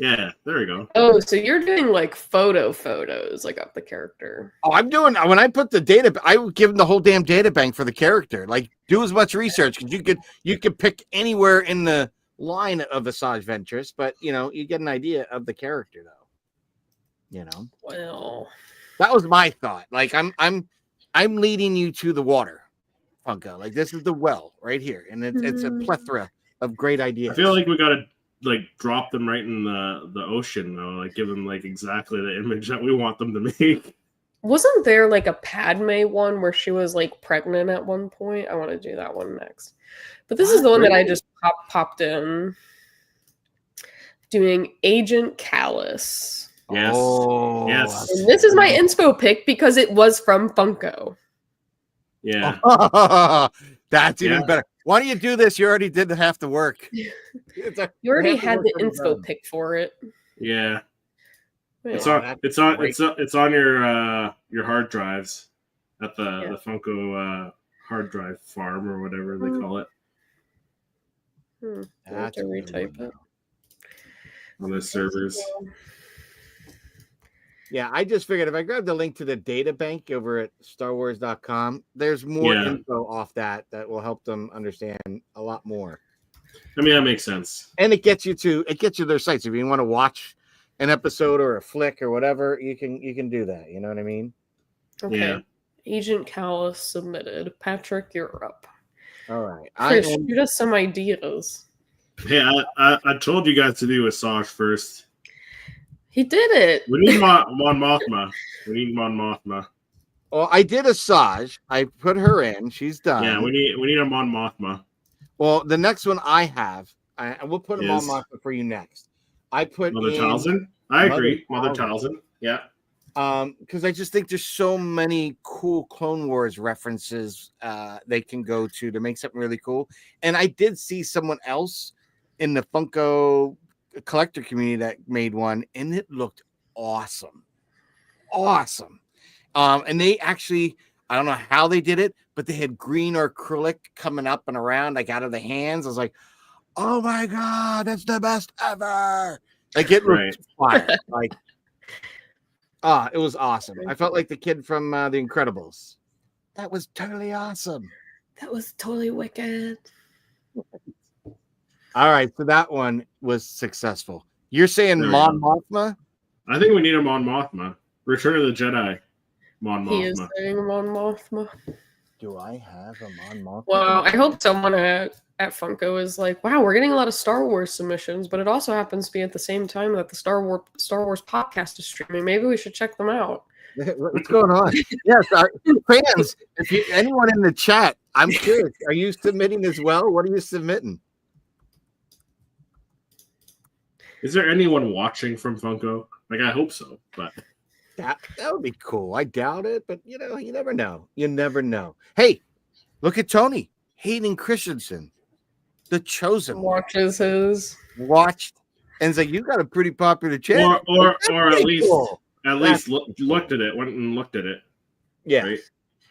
yeah, there we go. Oh, so you're doing like photos, like of the character. Oh, I'm doing when I put the data. I would give them the whole damn data bank for the character. Like, do as much research because you could pick anywhere in the line of Asajj Ventress, but you get an idea of the character though. Well, that was my thought. Like I'm leading you to the water, Funko. Like this is the well right here, and it's a plethora of great ideas. I feel like we gotta drop them right in the ocean though, give them exactly the image that we want them to make. Wasn't there a Padme one where she was pregnant at one point? I want to do that one next. But this is the one that I just popped in. Doing Agent Callus. Yes. Oh, yes. And this is my inspo pick because it was from Funko. Yeah. That's even better. Why don't you do this? You already did half the work. You already had the inspo pick for it. Yeah. Wait, it's on your hard drives at the Funko hard drive farm or whatever they call it. I have to retype it on those servers. Yeah, I just figured if I grab the link to the data bank over at StarWars.com, there's more info off that will help them understand a lot more. I mean, that makes sense. And it gets you their sites. If you want to watch an episode or a flick or whatever, you can do that. You know what I mean? Okay. Yeah. Agent Callus submitted. Patrick, you're up. All right. Chris, shoot us some ideas. Hey, I told you guys to do Asajj first. He did it. We need Mon Mothma. Well, I did Asajj. I put her in. She's done. Yeah, we need a Mon Mothma. Well, the next one I have, I will put a Mon Mothma for you next. I put Mother Talzin. I agree. Mother Talzin. Yeah. Because I just think there's so many cool Clone Wars references they can go to make something really cool. And I did see someone else in the Funko collector community that made one, and it looked awesome. And they actually, I don't know how they did it, but they had green or acrylic coming up and around, like out of the hands. I was like, oh my God, that's the best ever. Like it looked fire. Like, it was awesome. I felt like the kid from The Incredibles. That was totally awesome. That was totally wicked. All right, so that one was successful. You're saying Mon Mothma? I think we need a Mon Mothma. Return of the Jedi. Mon Mothma. He is saying Mon Mothma. Do I have a Mon Mothma? Well, I hope someone at Funko is like, wow, we're getting a lot of Star Wars submissions, but it also happens to be at the same time that the Star Wars podcast is streaming. Maybe we should check them out. What's going on? Yes, fans, anyone in the chat, I'm curious. Are you submitting as well? What are you submitting? Is there anyone watching from Funko? Like, I hope so, but that would be cool. I doubt it, but you never know. You never know. Hey, look at Tony Hayden Christensen, the chosen watches his watched and it's like, you got a pretty popular channel, or at least looked at it, went and looked at it. Yeah. Right?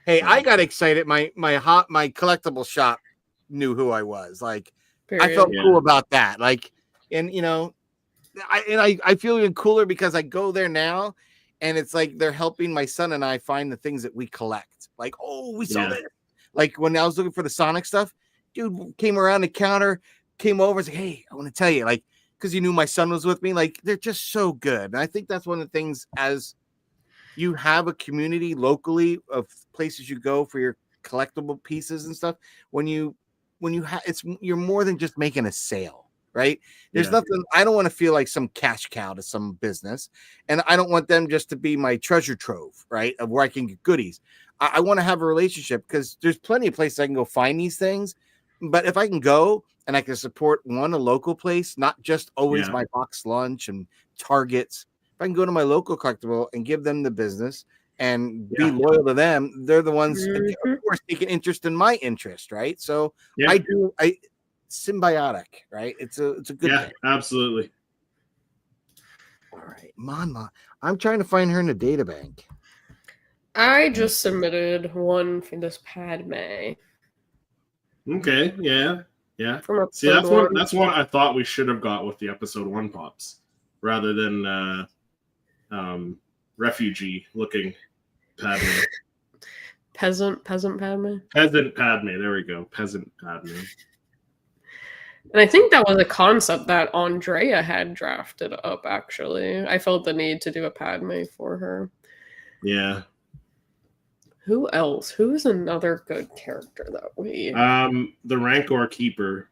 Hey, I got excited. My collectible shop knew who I was. Like, I felt cool about that. Like, and I feel even cooler because I go there now and it's like they're helping my son and I find the things that we collect. Like, we saw this. Like when I was looking for the Sonic stuff, dude came around the counter, came over, and said, hey, I want to tell you, like, because you knew my son was with me, like, they're just so good. And I think that's one of the things, as you have a community locally of places you go for your collectible pieces and stuff, when you have, you're more than just making a sale. Right? There's nothing. I don't want to feel like some cash cow to some business, and I don't want them just to be my treasure trove, right? Of where I can get goodies. I want to have a relationship because there's plenty of places I can go find these things. But if I can go and I can support a local place, not just always my box lunch and Targets. If I can go to my local collectible and give them the business and be loyal to them, they're the ones, of course, take an interest in my interest, right? So I symbiotic, right? It's a good thing. Absolutely. All right, Monma. I'm trying to find her in the data bank. I just submitted one for this Padme. Okay, yeah. See, that's one I thought we should have got with the episode 1 pops, rather than refugee looking Padme. Peasant Padme. Peasant Padme. There we go. Peasant Padme. And I think that was a concept that Andrea had drafted up, actually. I felt the need to do a Padme for her. Yeah. Who else? Who is another good character that we... the Rancor Keeper.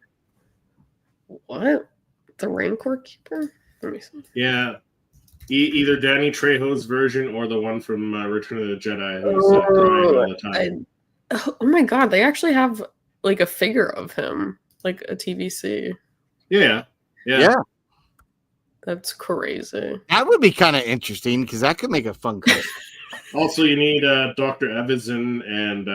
What? The Rancor Keeper? Let me see. Yeah. Either Danny Trejo's version or the one from Return of the Jedi who's crying all the time. Oh my god, they actually have like a figure of him. Like a TVC. Yeah. That's crazy. That would be kind of interesting because that could make a fun clip. Also, you need Dr. Evazan and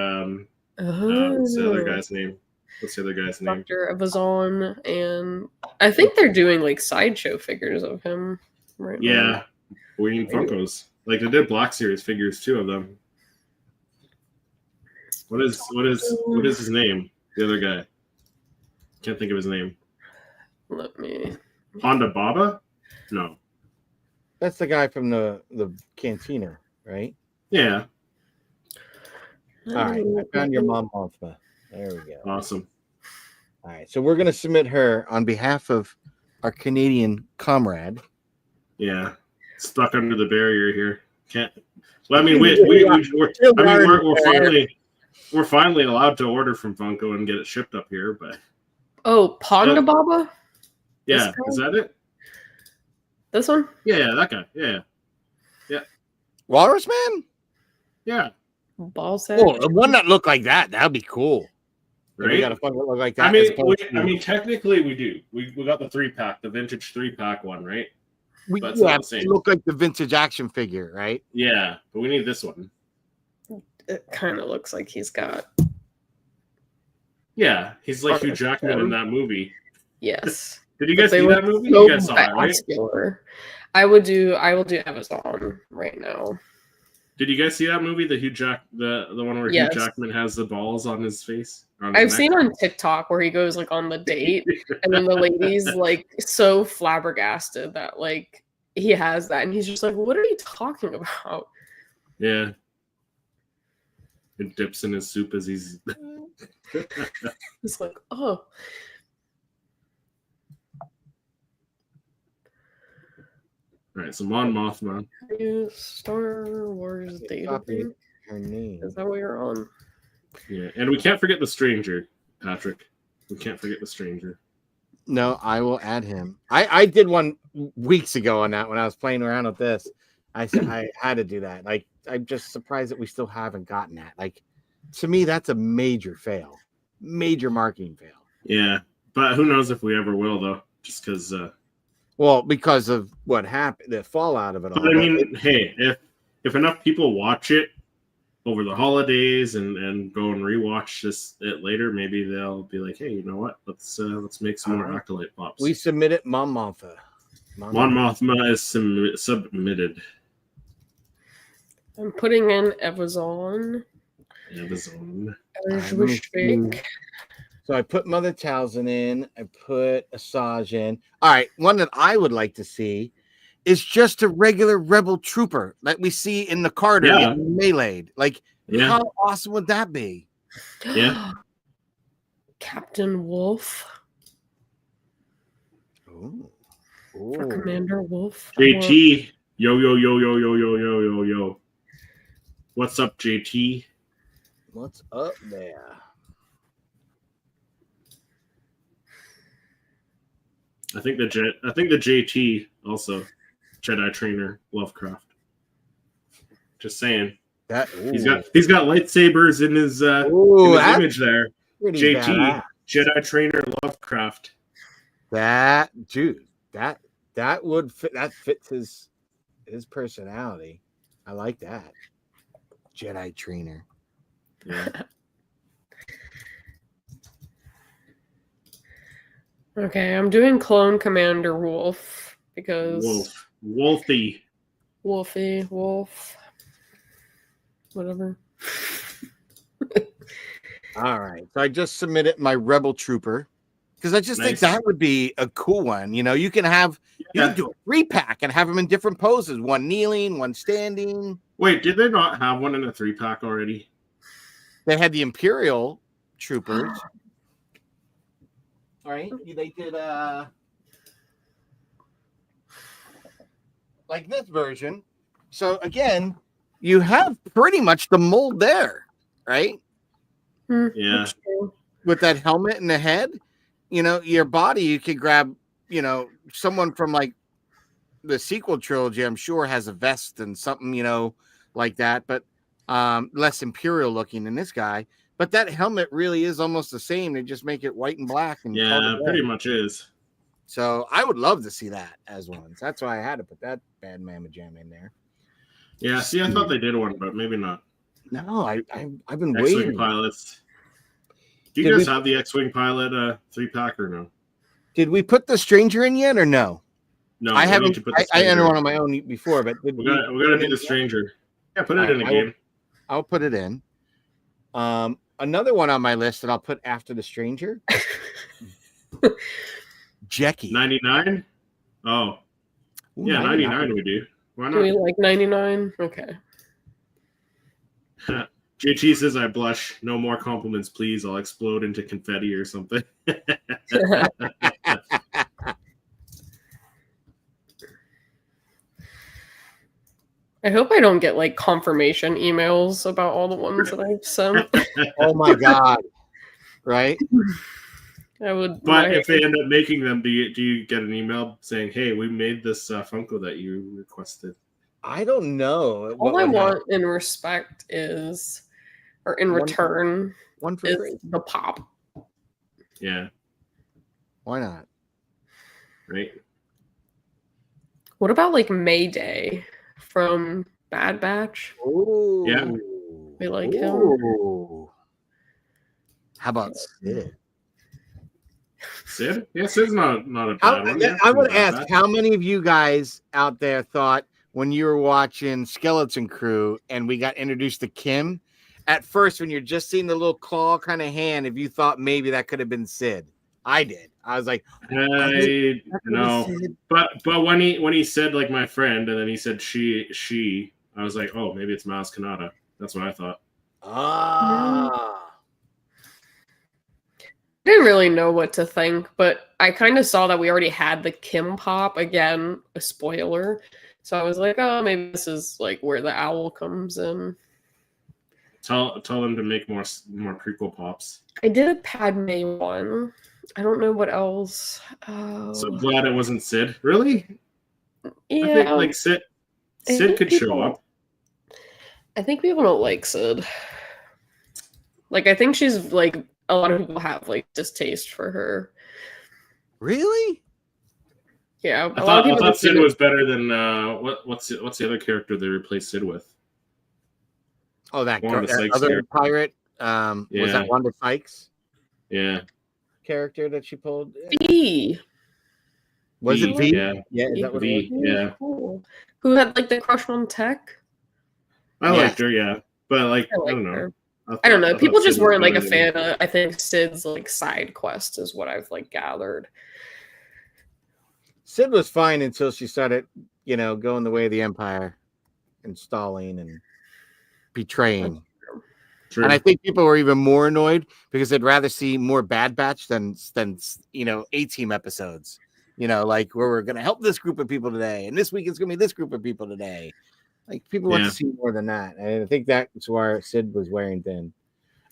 what's the other guy's name? Dr. Evazan, and I think they're doing like sideshow figures of him right now. Yeah. We need Funkos. Like they did Black Series figures, 2 of them. What is his name? The other guy. Can't think of his name. Let me. Honda Baba? No. That's the guy from the cantina, right? Yeah. All right, I found your Mom Mothma. There we go. Awesome. All right, so we're gonna submit her on behalf of our Canadian comrade. Yeah, stuck under the barrier here. Can't. Well, I mean, we're finally allowed to order from Funko and get it shipped up here, but. Oh, Ponda Baba? Yeah, is that it? This one? Yeah, that guy. Yeah. Walrus Man? Yeah. Ballsack? Oh, one that looked like that. That'd be cool. Right? We got a Funko that look like that. I mean, technically we do. We got the 3-pack, the vintage 3-pack one, right? It look like the vintage action figure, right? Yeah, but we need this one. It kind of looks like he's got. Yeah, he's like Hugh Jackman in that movie. Yes. Did you guys see that movie? So You guys saw it, right? I will do Amazon right now. Did you guys see that movie? The one where Hugh Jackman has the balls on his face? I've seen on TikTok where he goes like on the date, and then the lady's like so flabbergasted that like he has that, and he's just like, "What are you talking about?" Yeah. It dips in his soup as he's. It's like, oh. All right, so Mon Mothma. Star Wars database. Her name. Is that what you're on? Yeah, and we can't forget the stranger, Patrick. We can't forget the stranger. No, I will add him. I did one weeks ago on that when I was playing around with this. I said I had to do that. Like, I'm just surprised that we still haven't gotten that. Like, to me, that's a major fail. Major marketing fail. Yeah, but who knows if we ever will, though, just because... Well, because of what happened, the fallout of it all. But I mean, hey, if enough people watch it over the holidays and go and rewatch it later, maybe they'll be like, hey, you know what? Let's make some more Acolyte Pops. We submitted Mon Mothma. Mon Mothma is submitted. I'm putting in Amazon. So I put Mother Talzin in. I put Asajj in. All right, one that I would like to see is just a regular rebel trooper that we see in the Carter getting meleeed. Like, how awesome would that be? Yeah. Captain Wolf. Ooh. For Commander Wolf. JT. Yo. What's up, JT? What's up there? I think the JT also Jedi trainer Lovecraft. Just saying. He's got lightsabers in his image there. JT badass. Jedi trainer Lovecraft. That would fit. That fits his personality. I like that. Jedi trainer. Yeah. Okay, I'm doing Clone Commander Wolf because Wolfie, Wolf, whatever. All right, so I just submitted my Rebel Trooper because I just think that would be a cool one. You know, you can do a 3-pack and have them in different poses: one kneeling, one standing. Wait, did they not have one in a 3-pack already? They had the Imperial Troopers. All right, they did like this version. So again, you have pretty much the mold there, right? Yeah. With that helmet and the head, you know, your body, you could grab, you know, someone from like the sequel trilogy, I'm sure has a vest and something, you know, like that, but less Imperial looking than this guy. But that helmet really is almost the same. They just make it white and black. And pretty much is. So I would love to see that as one. So that's why I had to put that bad mamma jam in there. Yeah, see, I thought they did one, but maybe not. No, I've been X-Wing waiting. pilots. Do you guys have the X-Wing pilot 3-pack or no? Did we put the Stranger in yet or no? No, I haven't. I entered one on my own before, but we gotta do the Stranger. Yeah, put it in a game. I'll put it in. Another one on my list that I'll put after the Stranger. Jackie 99. Oh, Yeah, 99 we do. Why not? Do we like 99? Okay. JT says I blush. No more compliments, please. I'll explode into confetti or something. I hope I don't get like confirmation emails about all the ones that I've sent. Oh my god! Right? I would. But if they end up making them, do you get an email saying, "Hey, we made this Funko that you requested"? I don't know. All I want in respect is, or in return, one for is free. the pop. Yeah. Why not? Right. What about like Mayday from Bad Batch? Ooh. Yeah. We like him. How about Sid? Sid? Yeah, Sid's not a bad one. Yeah, I would ask, how many of you guys out there thought when you were watching Skeleton Crew and we got introduced to Kim, at first when you're just seeing the little claw kind of hand, if you thought maybe that could have been Sid? I did. I was like, no. But when he said like my friend and then he said she, I was like, oh, maybe it's Maz Kanata. That's what I thought. Ah. I didn't really know what to think, but I kind of saw that we already had the Kim pop, again, a spoiler. So I was like, oh, maybe this is like where the owl comes in. Tell them to make more prequel pops. I did a Padme one. I don't know what else. Oh. So glad it wasn't Sid. Really? Yeah. I think like Sid could show up. I think people don't like Sid. Like, I think she's like, a lot of people have like distaste for her. Really? Yeah. I thought Sid was better than what's the other character they replaced Sid with? Oh, that other pirate. Was that Wanda Sykes? Yeah. Character that she pulled. V. Was it V? Yeah. Yeah. Is that what V? It was? Yeah. Cool. Who had like the crush on Tech? I liked her, yeah, but like I don't know. Her. I don't know. People just weren't like a fan of, I think, Sid's like side quest is what I've like gathered. Sid was fine until she started, going the way of the Empire, installing and betraying. True. And I think people were even more annoyed because they'd rather see more Bad Batch than A-Team episodes. Like where we're gonna help this group of people today, and this week it's gonna be this group of people today. Like people want to see more than that, and I think that's where Sid was wearing thin.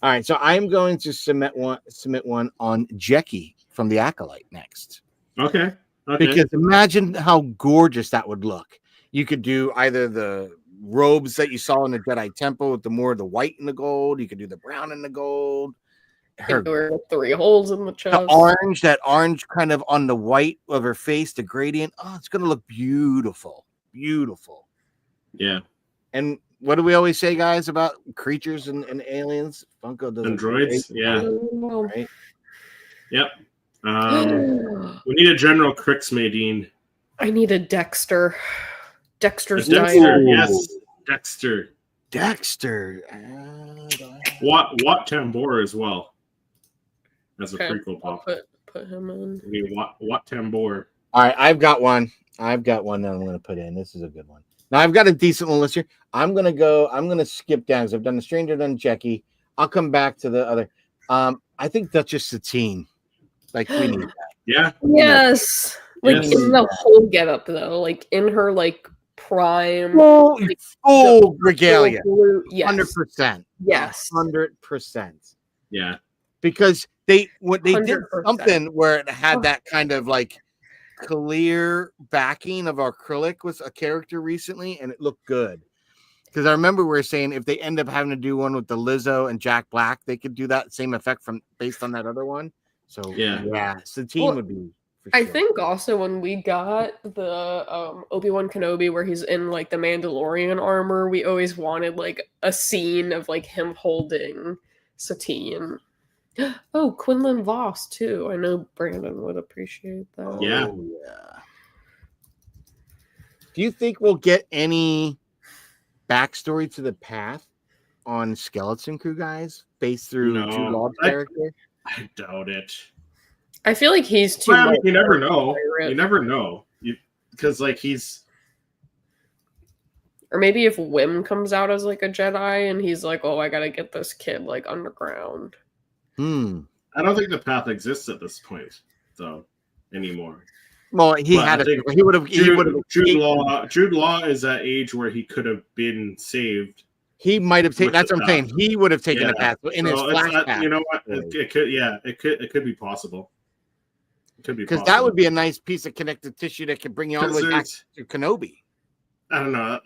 All right, so I'm going to submit one on Jackie from the Acolyte next. Okay. Because imagine how gorgeous that would look. You could do either the robes that you saw in the Jedi Temple with the white and the gold. You could do the brown and the gold. Her 3 holes in the chest. That orange kind of on the white of her face, the gradient. Oh, it's going to look beautiful. Beautiful. Yeah. And what do we always say, guys, about creatures and aliens? Funko does androids. Yeah. Right. Yep. We need a General Crix Madine. I need a Dexter. Dexter's Dexter. Yes. Dexter. Wat Tambor as well. As a prequel pop. Put him in. We need Wat Tambor. All right, I've got one that I'm going to put in. This is a good one. Now I've got a decent one list here. I'm going to skip down because I've done the Stranger, done Jackie. I'll come back to the other. I think Duchess Satine. Like we need that. Yeah. Yes. Like in the whole getup though, like in her like prime full regalia. Yes. 100%. Yes. 100%. Yeah. Because they did 100%. something where it had that kind of like clear backing of acrylic with a character recently, and it looked good. Because I remember we were saying if they end up having to do one with the Lizzo and Jack Black, they could do that same effect based on that other one. So yeah, Satine would be. I think also when we got the Obi-Wan Kenobi where he's in like the Mandalorian armor, we always wanted like a scene of like him holding Satine. Oh, Quinlan Voss too. I know Brandon would appreciate that. Yeah. Do you think we'll get any backstory to the path on Skeleton Crew guys based through Jude Law's character? I doubt it. I feel like he's too. You never know. You never know. because like he's. Or maybe if Wim comes out as like a Jedi and he's like, oh, I gotta get this kid like underground. I don't think the path exists at this point, though, anymore. Well, he would have. Jude Law is at age where he could have been saved. He might have taken. That's what I'm saying. He would have taken the path in his flashback. You know what? It could be possible. It could be because that would be a nice piece of connective tissue that could bring you all the way back to Kenobi. I don't know.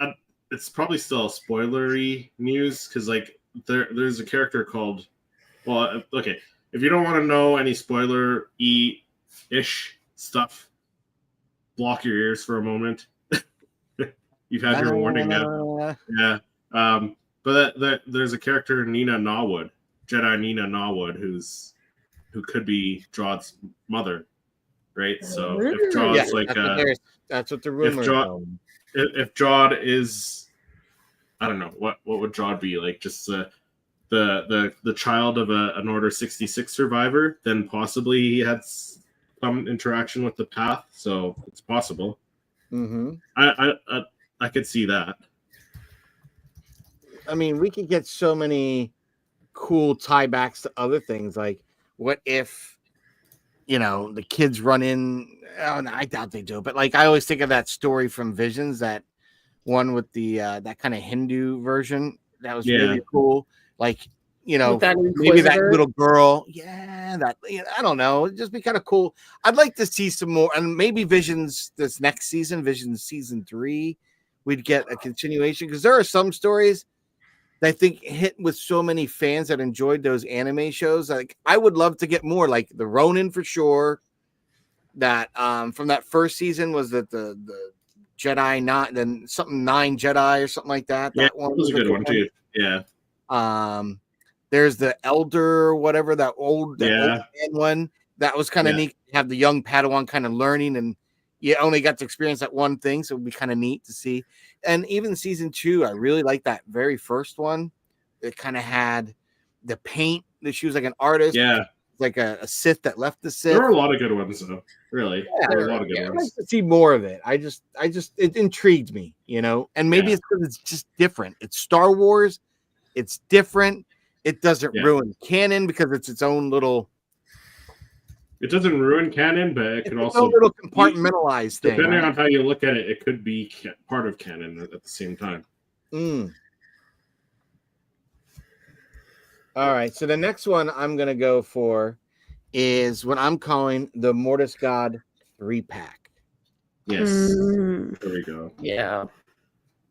It's probably still spoilery news because like there's a character called. Well, okay. If you don't want to know any spoiler-ish stuff, block your ears for a moment. You've had your warning now. Yeah. But there's a character, Nina Nawood, Jedi Nina Nawood, who could be Jod's mother, right? So if Jod's that's what the rumor is. If Jod is, I don't know, what would Jod be like? Just the child of an Order 66 survivor, then possibly he had some interaction with the path, so it's possible. I could see that. I mean, we could get so many cool tiebacks to other things. Like, what if, the kids run in? Oh, no, I doubt they do. But like, I always think of that story from Visions, that one with the that kind of Hindu version. That was really cool. Like, maybe that little girl. Yeah, I don't know. It'd just be kind of cool. I'd like to see some more, and maybe Visions this next season, Visions season 3, we'd get a continuation because there are some stories that I think hit with so many fans that enjoyed those anime shows. Like, I would love to get more, like the Ronin for sure. That from that first season was that the Jedi, not then something 9 Jedi or something like that. Yeah, that one was a good one too. Yeah. There's the Elder, whatever, that old one that was kind of neat. Have the young Padawan kind of learning, and you only got to experience that one thing, so it'd be kind of neat to see. And even season 2, I really like that very first one. It kind of had the paint. She was like an artist. Yeah. Like a Sith that left the Sith. There were a lot of good ones, though. Really, there were a lot of good ones. I'd like to see more of it. It intrigued me, and maybe it's because it's just different. It's Star Wars. It's different. It doesn't ruin canon because it's its own little. It doesn't ruin canon, but it could also a little compartmentalized thing. Depending on how you look at it, it could be part of canon at the same time. All right, so the next one I'm going to go for is what I'm calling the Mortis God 3-pack. Yes. There we go. Yeah.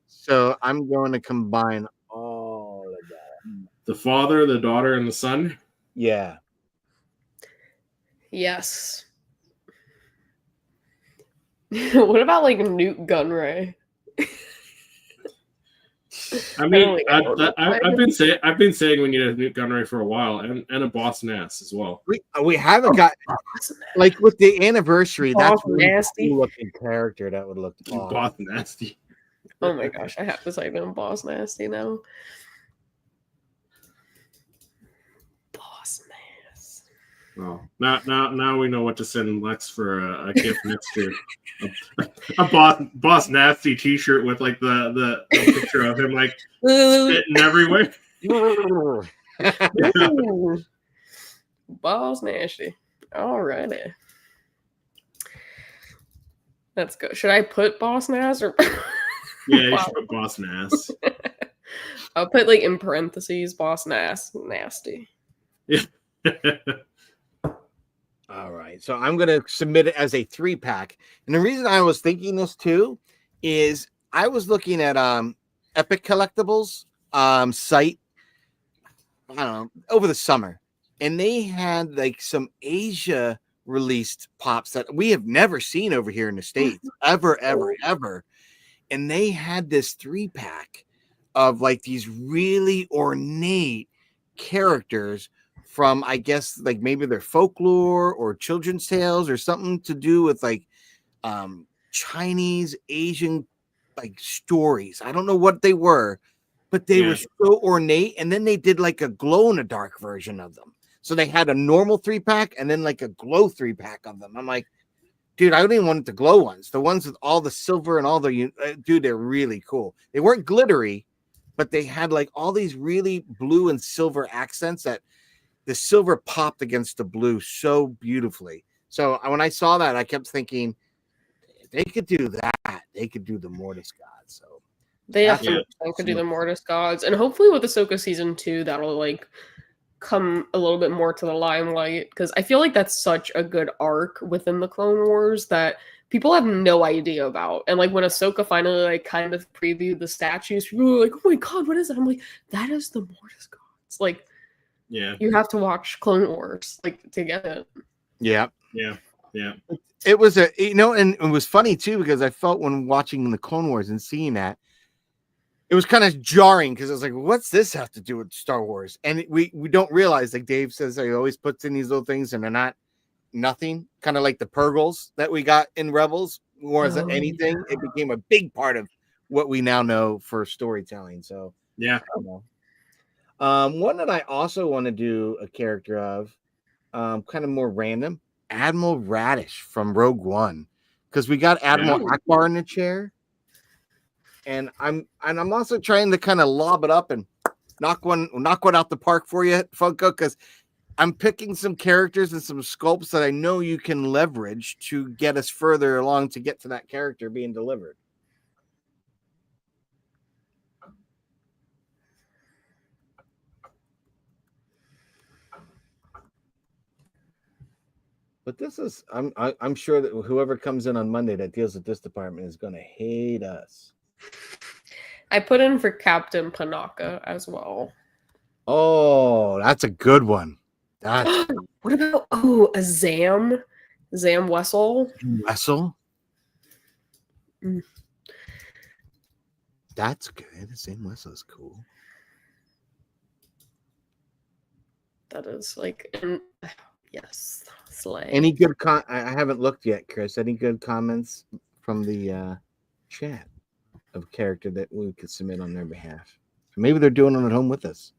So I'm going to combine all of that. The father, the daughter, and the son? Yeah. Yes. What about like Newt Gunray? I mean, I've been saying we need a Newt Gunray for a while, and a Boss Nass as well. We haven't got like with the anniversary. Boss that's really Nasty cool looking character that would look awesome. Boss Nasty. Oh my gosh, I have to type in Boss Nasty now. Boss Nass. Well, now we know what to send Lex for a gift next year. A Boss Nasty T-shirt with like the picture of him like spitting everywhere. Boss Nasty. Alrighty. That's good. Should I put Boss Nass or? Yeah, you should put Boss Nass. I'll put like in parentheses Boss Nass nasty. Yeah. All right, so I'm going to submit it as a 3-pack. And the reason I was thinking this too is I was looking at Epic Collectibles site, I don't know, over the summer. And they had like some Asia released pops that we have never seen over here in the States, ever. And they had this 3-pack of like these really ornate characters from, I guess, like maybe their folklore or children's tales or something to do with like Chinese, Asian like stories. I don't know what they were, but they were so ornate. And then they did like a glow in the dark version of them. So they had a normal 3-pack and then like a glow 3-pack of them. I'm like, dude, I don't even want the glow ones. The ones with all the silver and all the dude, they're really cool. They weren't glittery, but they had like all these really blue and silver accents that the silver popped against the blue so beautifully. So when I saw that, I kept thinking, if they could do that, they could do the Mortis gods. So they definitely could do the Mortis gods, and hopefully with Ahsoka season 2, that'll like come a little bit more to the limelight, because I feel like that's such a good arc within the Clone Wars that people have no idea about. And like when Ahsoka finally like kind of previewed the statues, people were like, "Oh my god, what is that?" I'm like, "That is the Mortis gods." Like, yeah, you have to watch Clone Wars like to get it. Yeah. It was and it was funny too, because I felt when watching the Clone Wars and seeing that, it was kind of jarring, because I was like, what's this have to do with Star Wars? And we don't realize, like Dave says, he always puts in these little things and they're not nothing, kind of like the Purgles that we got in Rebels. More than anything, it became a big part of what we now know for storytelling. So yeah. One that I also want to do a character of, kind of more random, Admiral Radish from Rogue One, because we got Admiral Akbar in the chair. And I'm also trying to kind of lob it up and knock one out the park for you, Funko, because I'm picking some characters and some sculpts that I know you can leverage to get us further along to get to that character being delivered. But this is, I'm sure that whoever comes in on Monday that deals with this department is going to hate us. I put in for Captain Panaka as well. Oh, that's a good one. What about a Zam Wessel? Wessel? That's good. Zam Wessel is cool. That is like, yes, slay. Any good I haven't looked yet, Chris. Any good comments from the chat of character that we could submit on their behalf? Maybe they're doing it at home with us.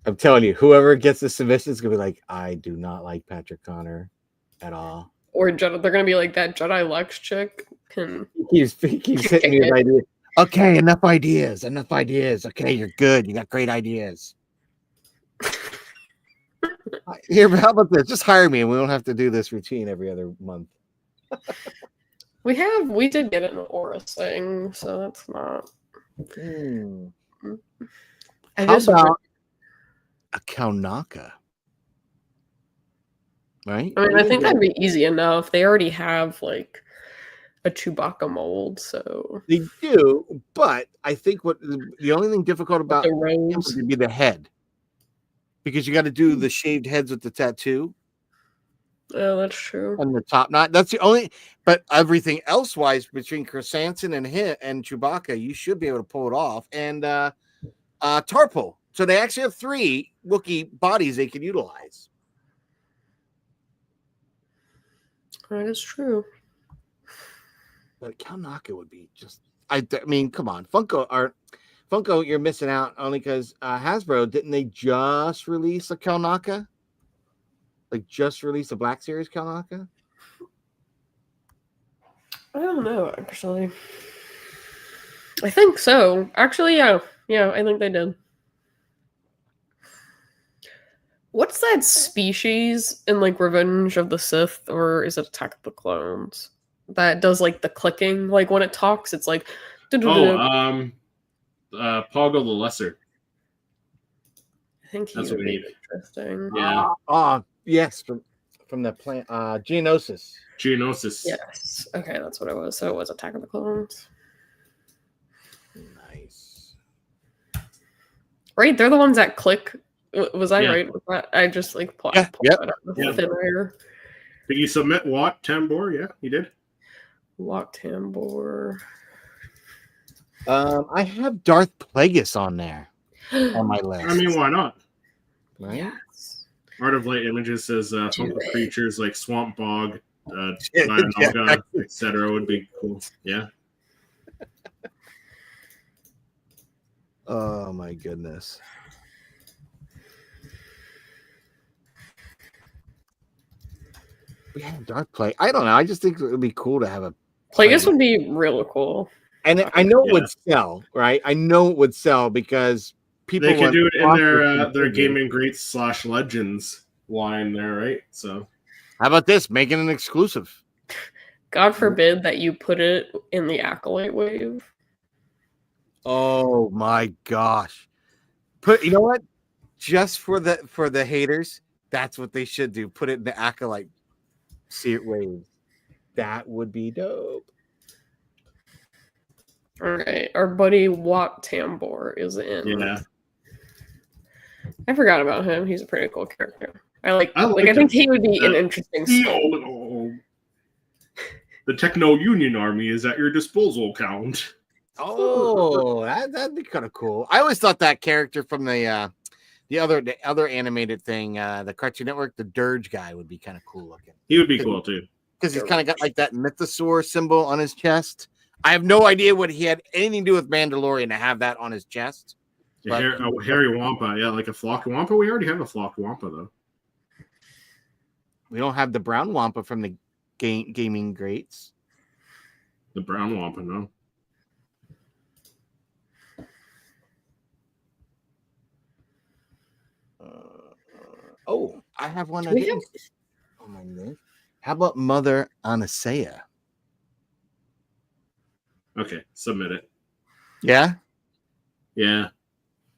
I'm telling you, whoever gets the submission is gonna be like, I do not like Patrick Connor at all. Or Jedi, they're gonna be like, that Jedi Lex chick can. He keeps hitting me with ideas. Okay, enough ideas. Okay, you're good. You got great ideas. Here, how about this? Just hire me, and we don't have to do this routine every other month. We did get an Aura thing, so that's not. How about a Kaunaka? Right? I mean, I think that'd be easy enough. They already have like a Chewbacca mold, so they do. But I think what the only thing difficult about the rose would be the head, because you got to do the shaved heads with the tattoo. Oh, that's true. And the top knot. That's the only. But everything else wise, between Chris Hansen and Chewbacca, you should be able to pull it off. And Tarpal. So they actually have 3 Wookiee bodies they can utilize. That is true. But Kaunaka would be just. I mean, come on, Funko, you're missing out only because Hasbro, didn't they just release a Kaunaka? Like just released a Black Series Kaunaka? I don't know, actually. I think so. Actually, yeah. Yeah, I think they did. What's that species in like Revenge of the Sith, or is it Attack of the Clones? That does like the clicking, like when it talks, it's like Poggle the Lesser. I think that's what we need. Interesting. Yeah. Yes, from the plant Geonosis. Yes. Okay, that's what it was. So it was Attack of the Clones. Nice. Right, they're the ones that click. Was I right with that? I just like pulled that out of the thin air. Did you submit Wat Tambor? Yeah, you did. Wat Tambor. I have Darth Plagueis on there on my list. I mean, why not? Right? Yes. Art of Light Images says Funko creatures like Swamp Bog, etc. would be cool. Yeah. Oh my goodness. Yeah, Darth Plague. I don't know. I just think it would be cool to have a Plagueis would be really cool. And I know it would sell, right? I know it would sell because people they could do it in their figures. Gaming Greats / Legends line there, right? So how about this? Making an exclusive. God forbid that you put it in the Acolyte wave. Oh my gosh! You know what? Just for the haters, that's what they should do. Put it in the Acolyte wave. That would be dope. All right, our buddy Wat Tambor is in. Yeah, I forgot about him. He's a pretty cool character. I I think he would be an interesting sculpt. The Techno Union Army is at your disposal, Count. Oh, that'd be kind of cool. I always thought that character from the other animated thing, the Cartoon Network, the Dirge guy, would be kind of cool looking. He would be cool too, because he's kind of got like that mythosaur symbol on his chest. I have no idea what he had anything to do with Mandalorian to have that on his chest. Hairy Wampa, yeah, like a flocked Wampa. We already have a flocked Wampa though. We don't have the brown Wampa from the Gaming Greats. The brown Wampa, no. I have one. Oh my goodness. How about Mother Anasea? Okay, submit it. Yeah? Yeah.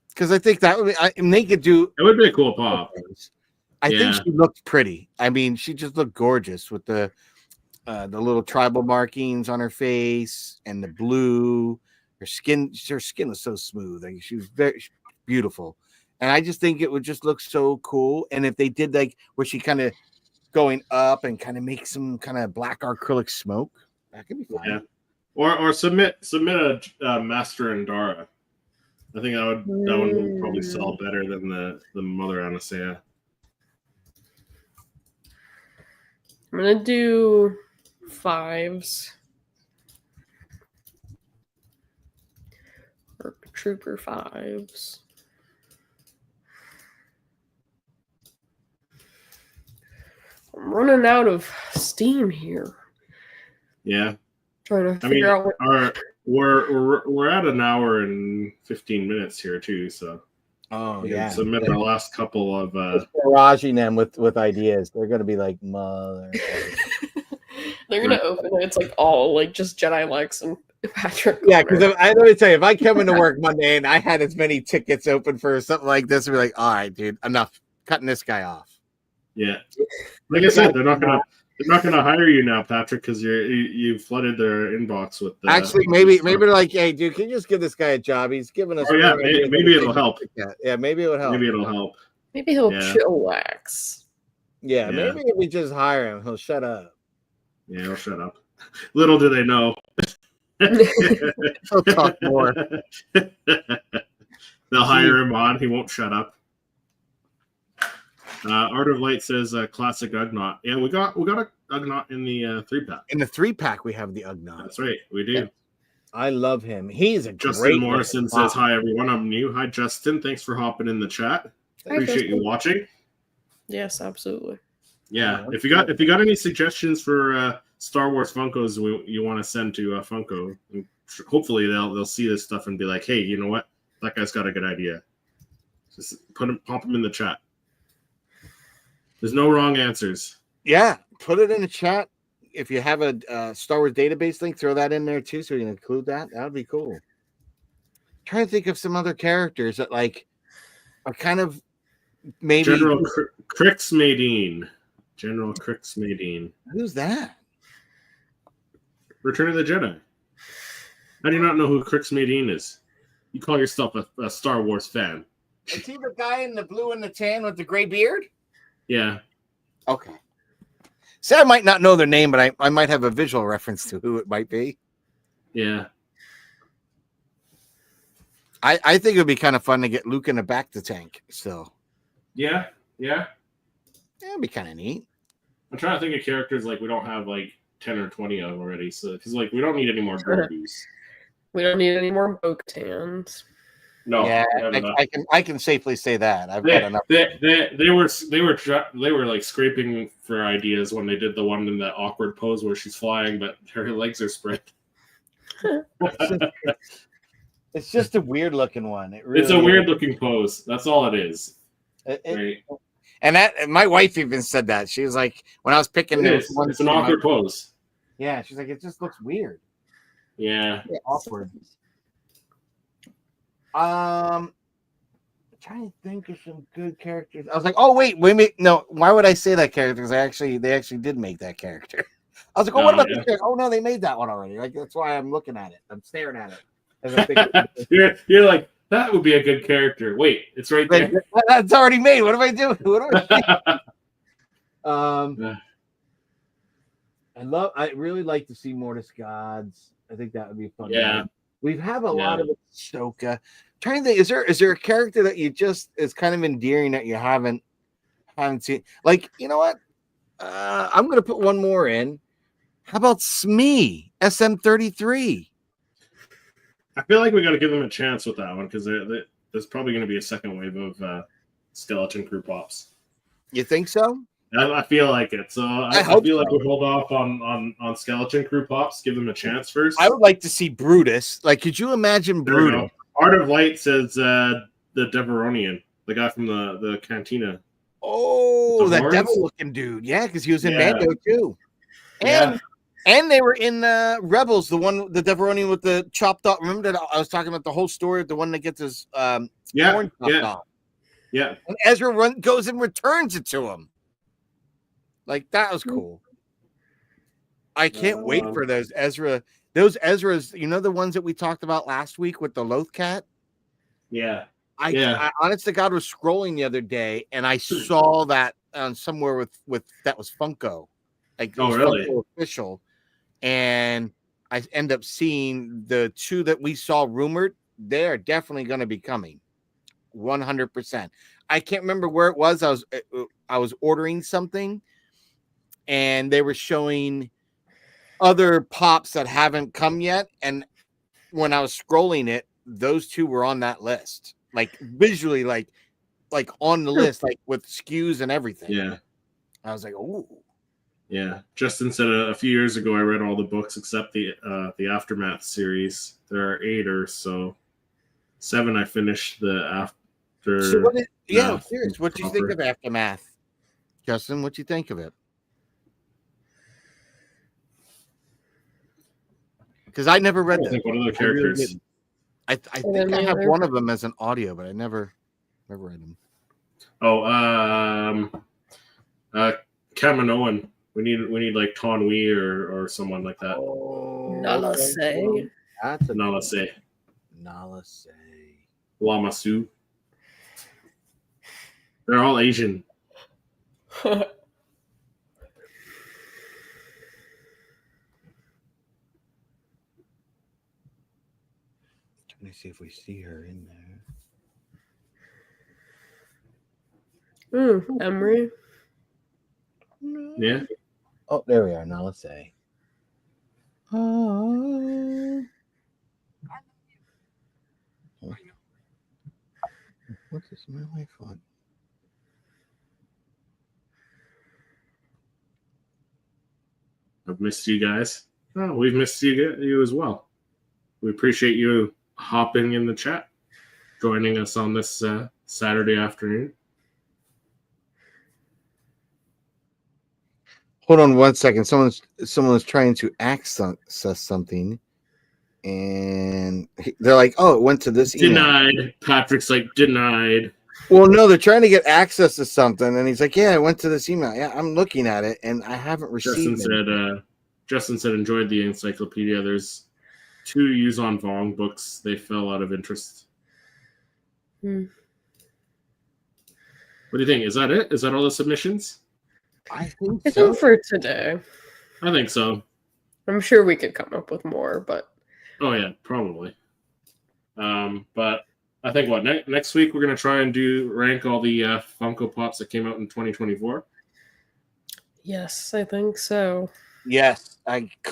Because I think that would be, they could do. It would be a cool pop. I think she looked pretty. I mean, she just looked gorgeous with the little tribal markings on her face and the blue. Her skin was so smooth. Like, she was very beautiful. And I just think it would just look so cool. And if they did like where she kind of going up and kind of make some kind of black acrylic smoke, that could be fun. Yeah. Or submit a Master Andara. I think that one would probably sell better than the Mother Anasea. I'm gonna do 5s. Or Trooper 5s. I'm running out of steam here. Yeah. Trying to figure out what. We're at an hour and 15 minutes here too, so submit our last couple of barraging them with ideas. They're gonna be like mother. They're gonna open it. It's like all like just Jedi Lex and Patrick. Yeah, because let me tell you, if I come into work Monday and I had as many tickets open for something like this, I'd be like, all right, dude, enough, cutting this guy off. Yeah, like I said, they're not gonna hire you now, Patrick, because you flooded their inbox with. Actually, maybe they're like, hey, dude, can you just give this guy a job? He's giving us. Oh yeah, maybe it'll help. Yeah, maybe it'll help. Maybe it'll help. Maybe he'll chillax. Yeah, maybe if we just hire him, he'll shut up. Yeah, he'll shut up. Little do they know. He'll talk more. They'll hire him on. He won't shut up. Art of Light says classic Ugnaught. Yeah, we got a Ugnaught in the 3-pack. In the 3-pack, we have the Ugnaught. That's right, we do. Yeah. I love him. He's a Justin great Morrison says hi everyone. I'm new. Hi Justin. Thanks for hopping in the chat. Appreciate you watching. Yes, absolutely. Yeah, if you got any suggestions for Star Wars Funkos you want to send to Funko, hopefully they'll see this stuff and be like, hey, you know what? That guy's got a good idea. Just pop them in the chat. There's no wrong answers. Yeah, put it in the chat. If you have a Star Wars database link, throw that in there too, so you can include that. That would be cool. I'm trying to think of some other characters that like are kind of maybe General Crix Madine. General Crix Madine. Who's that? Return of the Jedi. How do you not know who Crix Madine is? You call yourself a Star Wars fan. Is he the guy in the blue and the tan with the gray beard? Yeah. Okay. See, I might not know their name, but I might have a visual reference to who it might be. Yeah. I think it would be kind of fun to get Luke in the back to tank. So. Yeah. That'd be kind of neat. I'm trying to think of characters like we don't have like 10 or 20 of already. So because like we don't need any more Grogu's. We don't need any more Bo-Katans. No, yeah, I can safely say that. I've got enough. They were like scraping for ideas when they did the one in that awkward pose where she's flying, but her legs are spread. It's just a weird looking one. It's a weird looking pose. That's all it is. Right? And that my wife even said that. She was like, when I was picking it's an awkward pose. Yeah, she's like, it just looks weird. Yeah, awkward. I'm trying to think of some good characters. I was like, oh wait, no. Why would I say that character? Because they actually did make that character. I was like, oh, what about this character? Oh no, they made that one already. Like that's why I'm looking at it. I'm staring at it. You're like, that would be a good character. Wait, it's right there. That's already made. What am I doing? What am I I really like to see Mortis Gods. I think that would be fun. Yeah. We have a lot of Ahsoka. Trying to think, is there a character that you just is kind of endearing that you haven't seen? Like, you know what? I'm gonna put one more in. How about Smee, SM33? I feel like we got to give them a chance with that one because there's probably going to be a second wave of skeleton crew pops. You think so? I feel like it. So I feel like we hold off on skeleton crew pops. Give them a chance first. I would like to see Brutus. Like, could you imagine Brutus? Art of Light says the Deveronian, the guy from the Cantina. Oh, that devil-looking dude. Yeah, because he was in Mando too. And they were in Rebels, the Deveronian with the chopped off. Remember that I was talking about the whole story of the one that gets his horn chopped off. Yeah. And Ezra goes and returns it to him. Like, that was cool. I can't wait for those Ezras, you know, the ones that we talked about last week with the Loth Cat? Yeah. I honest to God was scrolling the other day and I saw that somewhere with that was Funko. Like, really? Funko official. And I end up seeing the two that we saw rumored. They're definitely going to be coming. 100%. I can't remember where it was. I was ordering something and they were showing other pops that haven't come yet. And when I was scrolling it, those two were on that list, like visually, like on the list, like with SKUs and everything. Yeah. I was like, oh. Yeah. Justin said a few years ago, I read all the books except the Aftermath series. There are 8 or so. 7 I finished the after. So I'm curious. What do you think of Aftermath? Justin, what do you think of it? Because I never read them. What are the characters? I think I have one of them as an audio, but I never read them. Oh, Kaminoan. We need like Ton Wee or someone like that. Nala Say. That's a Nala Say. Lama Su. They're all Asian. Let me see if we see her in there. Emery. Yeah. Oh, there we are. Now let's say. What's this my life on? I've missed you guys. Oh, we've missed you as well. We appreciate you hopping in the chat, joining us on this Saturday afternoon. Hold on 1 second. Someone's trying to access something, and they're like, "Oh, it went to this email." Denied. Patrick's like, denied. Well, no, they're trying to get access to something, and he's like, "Yeah, I went to this email. Yeah, I'm looking at it, and I haven't received it." Justin said, enjoyed the encyclopedia. There's 2 Yuzon Vong books. They fell out of interest. What do you think? Is that it? Is that all the submissions? I think I think for today. I think so. I'm sure we could come up with more, but oh yeah, probably. But I think next week we're gonna try and rank all the Funko Pops that came out in 2024. Yes, I think so. Yes,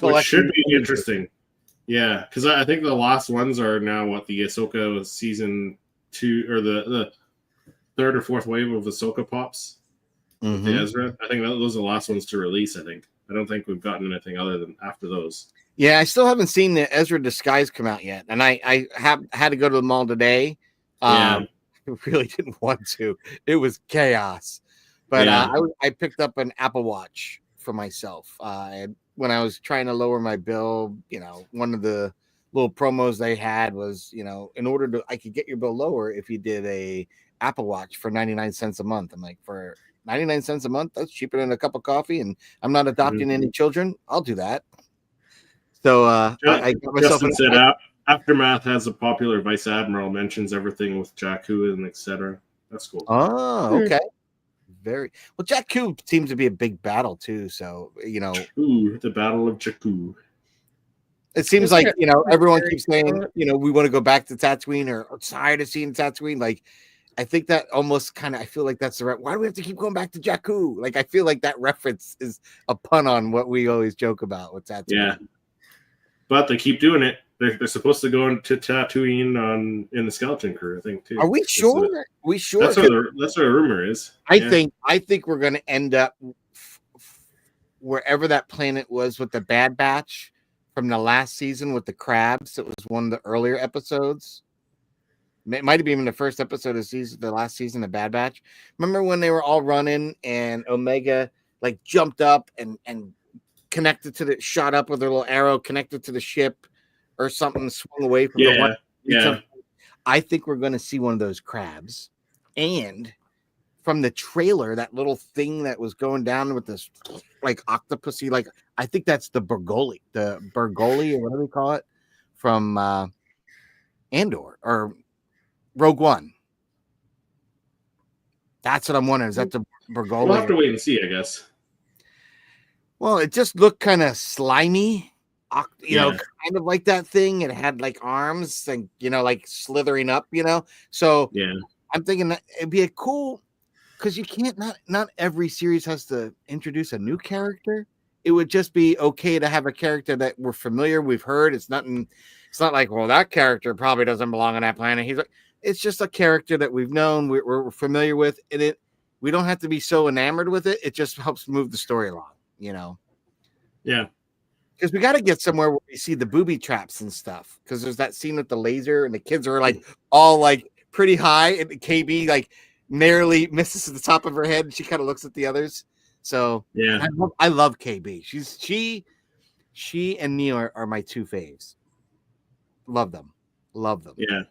which should be interesting. Yeah, because I think the last ones are now the Ahsoka season the third or fourth wave of Ahsoka pops. Mm-hmm. The Ezra. I think those are the last ones to release. I don't think we've gotten anything other than after those. Yeah, I still haven't seen the Ezra Disguise come out yet, and I had to go to the mall today. I really didn't want to. It was chaos, but I picked up an Apple Watch for myself. When I was trying to lower my bill, one of the little promos they had was, in order to, I could get your bill lower if you did a Apple Watch for 99 cents a month. I'm like, for 99 cents a month, that's cheaper than a cup of coffee, and I'm not adopting any children. I'll do that. So I got myself. Justin said Aftermath has a popular vice admiral, mentions everything with Jakku and etc. That's cool. Oh, okay. Very well. Jakku seems to be a big battle too. So the Battle of Jakku. It seems like everyone keeps saying we want to go back to Tatooine or tired of seeing Tatooine. Like, I think that almost kind of, I feel like that's the right. Why do we have to keep going back to Jakku? Like, I feel like that reference is a pun on what we always joke about with Tatooine. Yeah, but they keep doing it. They're supposed to go into Tatooine in the Skeleton Crew, I think, too. Are we sure? We sure? That's what the rumor is. I think we're going to end up wherever that planet was with the Bad Batch from the last season with the crabs. It was one of the earlier episodes. It might have been even the first episode of the last season of Bad Batch. Remember when they were all running and Omega like jumped up and connected to shot up with her little arrow, connected to the ship or something, swung away from the one. Yeah. I think we're going to see one of those crabs. And from the trailer, that little thing that was going down with this like octopusy, like I think that's the Bergoli or whatever we call it from Andor or Rogue One. That's what I'm wondering. Is that the Bergoli? We'll have to wait and see, I guess. Well, it just looked kind of slimy, kind of like that thing. It had like arms and, like slithering up, So yeah, I'm thinking that it'd be a cool, because you can't, not every series has to introduce a new character. It would just be okay to have a character that we're familiar, we've heard. It's not like, well, that character probably doesn't belong on that planet. It's just a character that we've known, we're familiar with, and we don't have to be so enamored with it. It just helps move the story along, Yeah. Because we got to get somewhere where we see the booby traps and stuff. Because there's that scene with the laser and the kids are like all like pretty high, and KB like narrowly misses the top of her head, and she kind of looks at the others. So yeah, I love KB. She and Neo are my two faves. Love them. Yeah.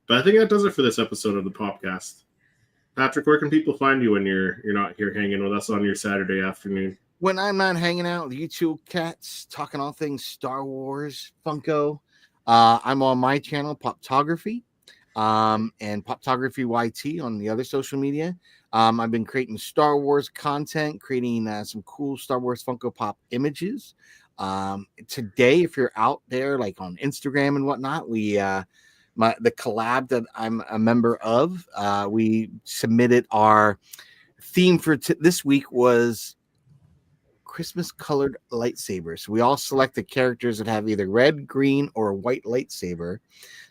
But I think that does it for this episode of the Popcast. Patrick, where can people find you when you're not here hanging with us on your Saturday afternoon? When I'm not hanging out with you two cats talking all things Star Wars, Funko, I'm on my channel, Poptography, and Poptography YT on the other social media. I've been creating Star Wars content, creating some cool Star Wars Funko Pop images. Today, if you're out there, like on Instagram and whatnot, we the collab that I'm a member of, we submitted our theme for this week was Christmas colored lightsabers. So we all selected characters that have either red, green, or white lightsaber,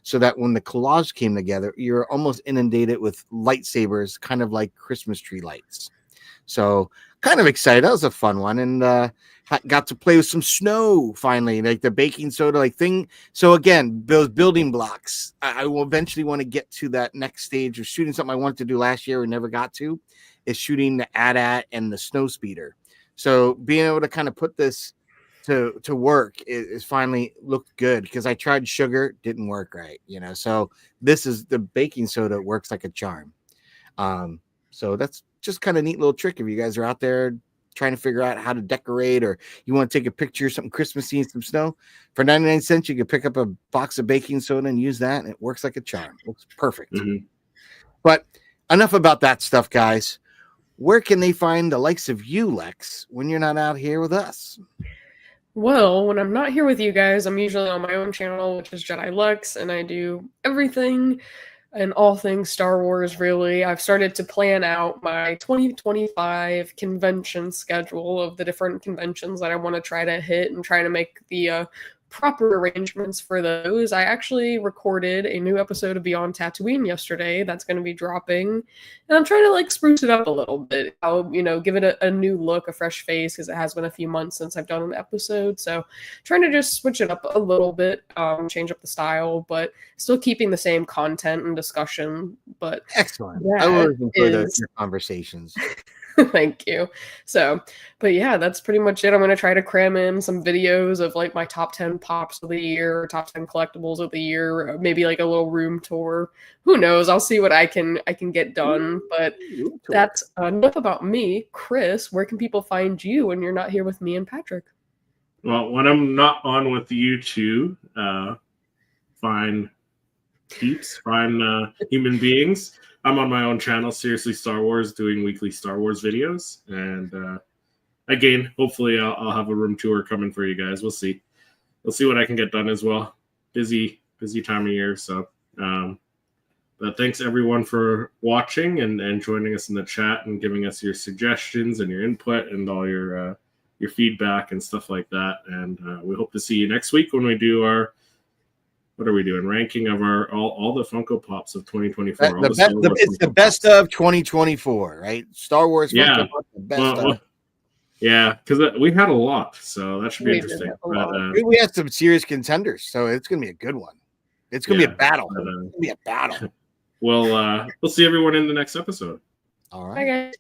so that when the collage came together, you're almost inundated with lightsabers, kind of like Christmas tree lights. So kind of excited. That was a fun one. And got to play with some snow finally, like the baking soda like thing. So again, those building blocks, I will eventually want to get to that next stage of shooting something I wanted to do last year and never got to, is shooting the AT-AT and the snow speeder. So being able to kind of put this to work is finally looked good, because I tried sugar, didn't work right, So this is the baking soda, works like a charm. So that's just kind of neat little trick if you guys are out there trying to figure out how to decorate, or you want to take a picture of something Christmassy and some snow. For 99 cents, you can pick up a box of baking soda and use that, and it works like a charm. It looks perfect. Mm-hmm. But enough about that stuff, guys. Where can they find the likes of you, Lex, when you're not out here with us? Well, when I'm not here with you guys, I'm usually on my own channel, which is Jedi Lux, and I do everything and all things Star Wars, really. I've started to plan out my 2025 convention schedule of the different conventions that I want to try to hit and try to make the proper arrangements for those. I actually recorded a new episode of Beyond Tatooine yesterday. That's going to be dropping, and I'm trying to like spruce it up a little bit. I'll, you know, give it a new look, a fresh face, because it has been a few months since I've done an episode. So trying to just switch it up a little bit, change up the style, but still keeping the same content and discussion. But excellent. I always enjoy those conversations. Thank you. So, but yeah, that's pretty much it. I'm going to try to cram in some videos of like my top 10 pops of the year, or top 10 collectibles of the year, maybe like a little room tour. Who knows? I'll see what I can get done. But that's enough about me. Chris, where can people find you when you're not here with me and Patrick? Well, when I'm not on with you two, fine peeps, fine human beings, I'm on my own channel, Seriously Star Wars, doing weekly Star Wars videos. And again, hopefully I'll have a room tour coming for you guys. We'll see. We'll see what I can get done as well. Busy time of year. So, but thanks everyone for watching and joining us in the chat and giving us your suggestions and your input and all your feedback and stuff like that. And we hope to see you next week when we do our, what are we doing? Ranking of our all the Funko Pops of 2024. It's the best of 2024, right? Star Wars. Yeah, Funko Pop, the best of. Yeah, because we had a lot, so that should be interesting. But, we had some serious contenders, so it's gonna be a good one. It's gonna be a battle. It's gonna be a battle. Well, we'll see everyone in the next episode. All right. Bye, guys.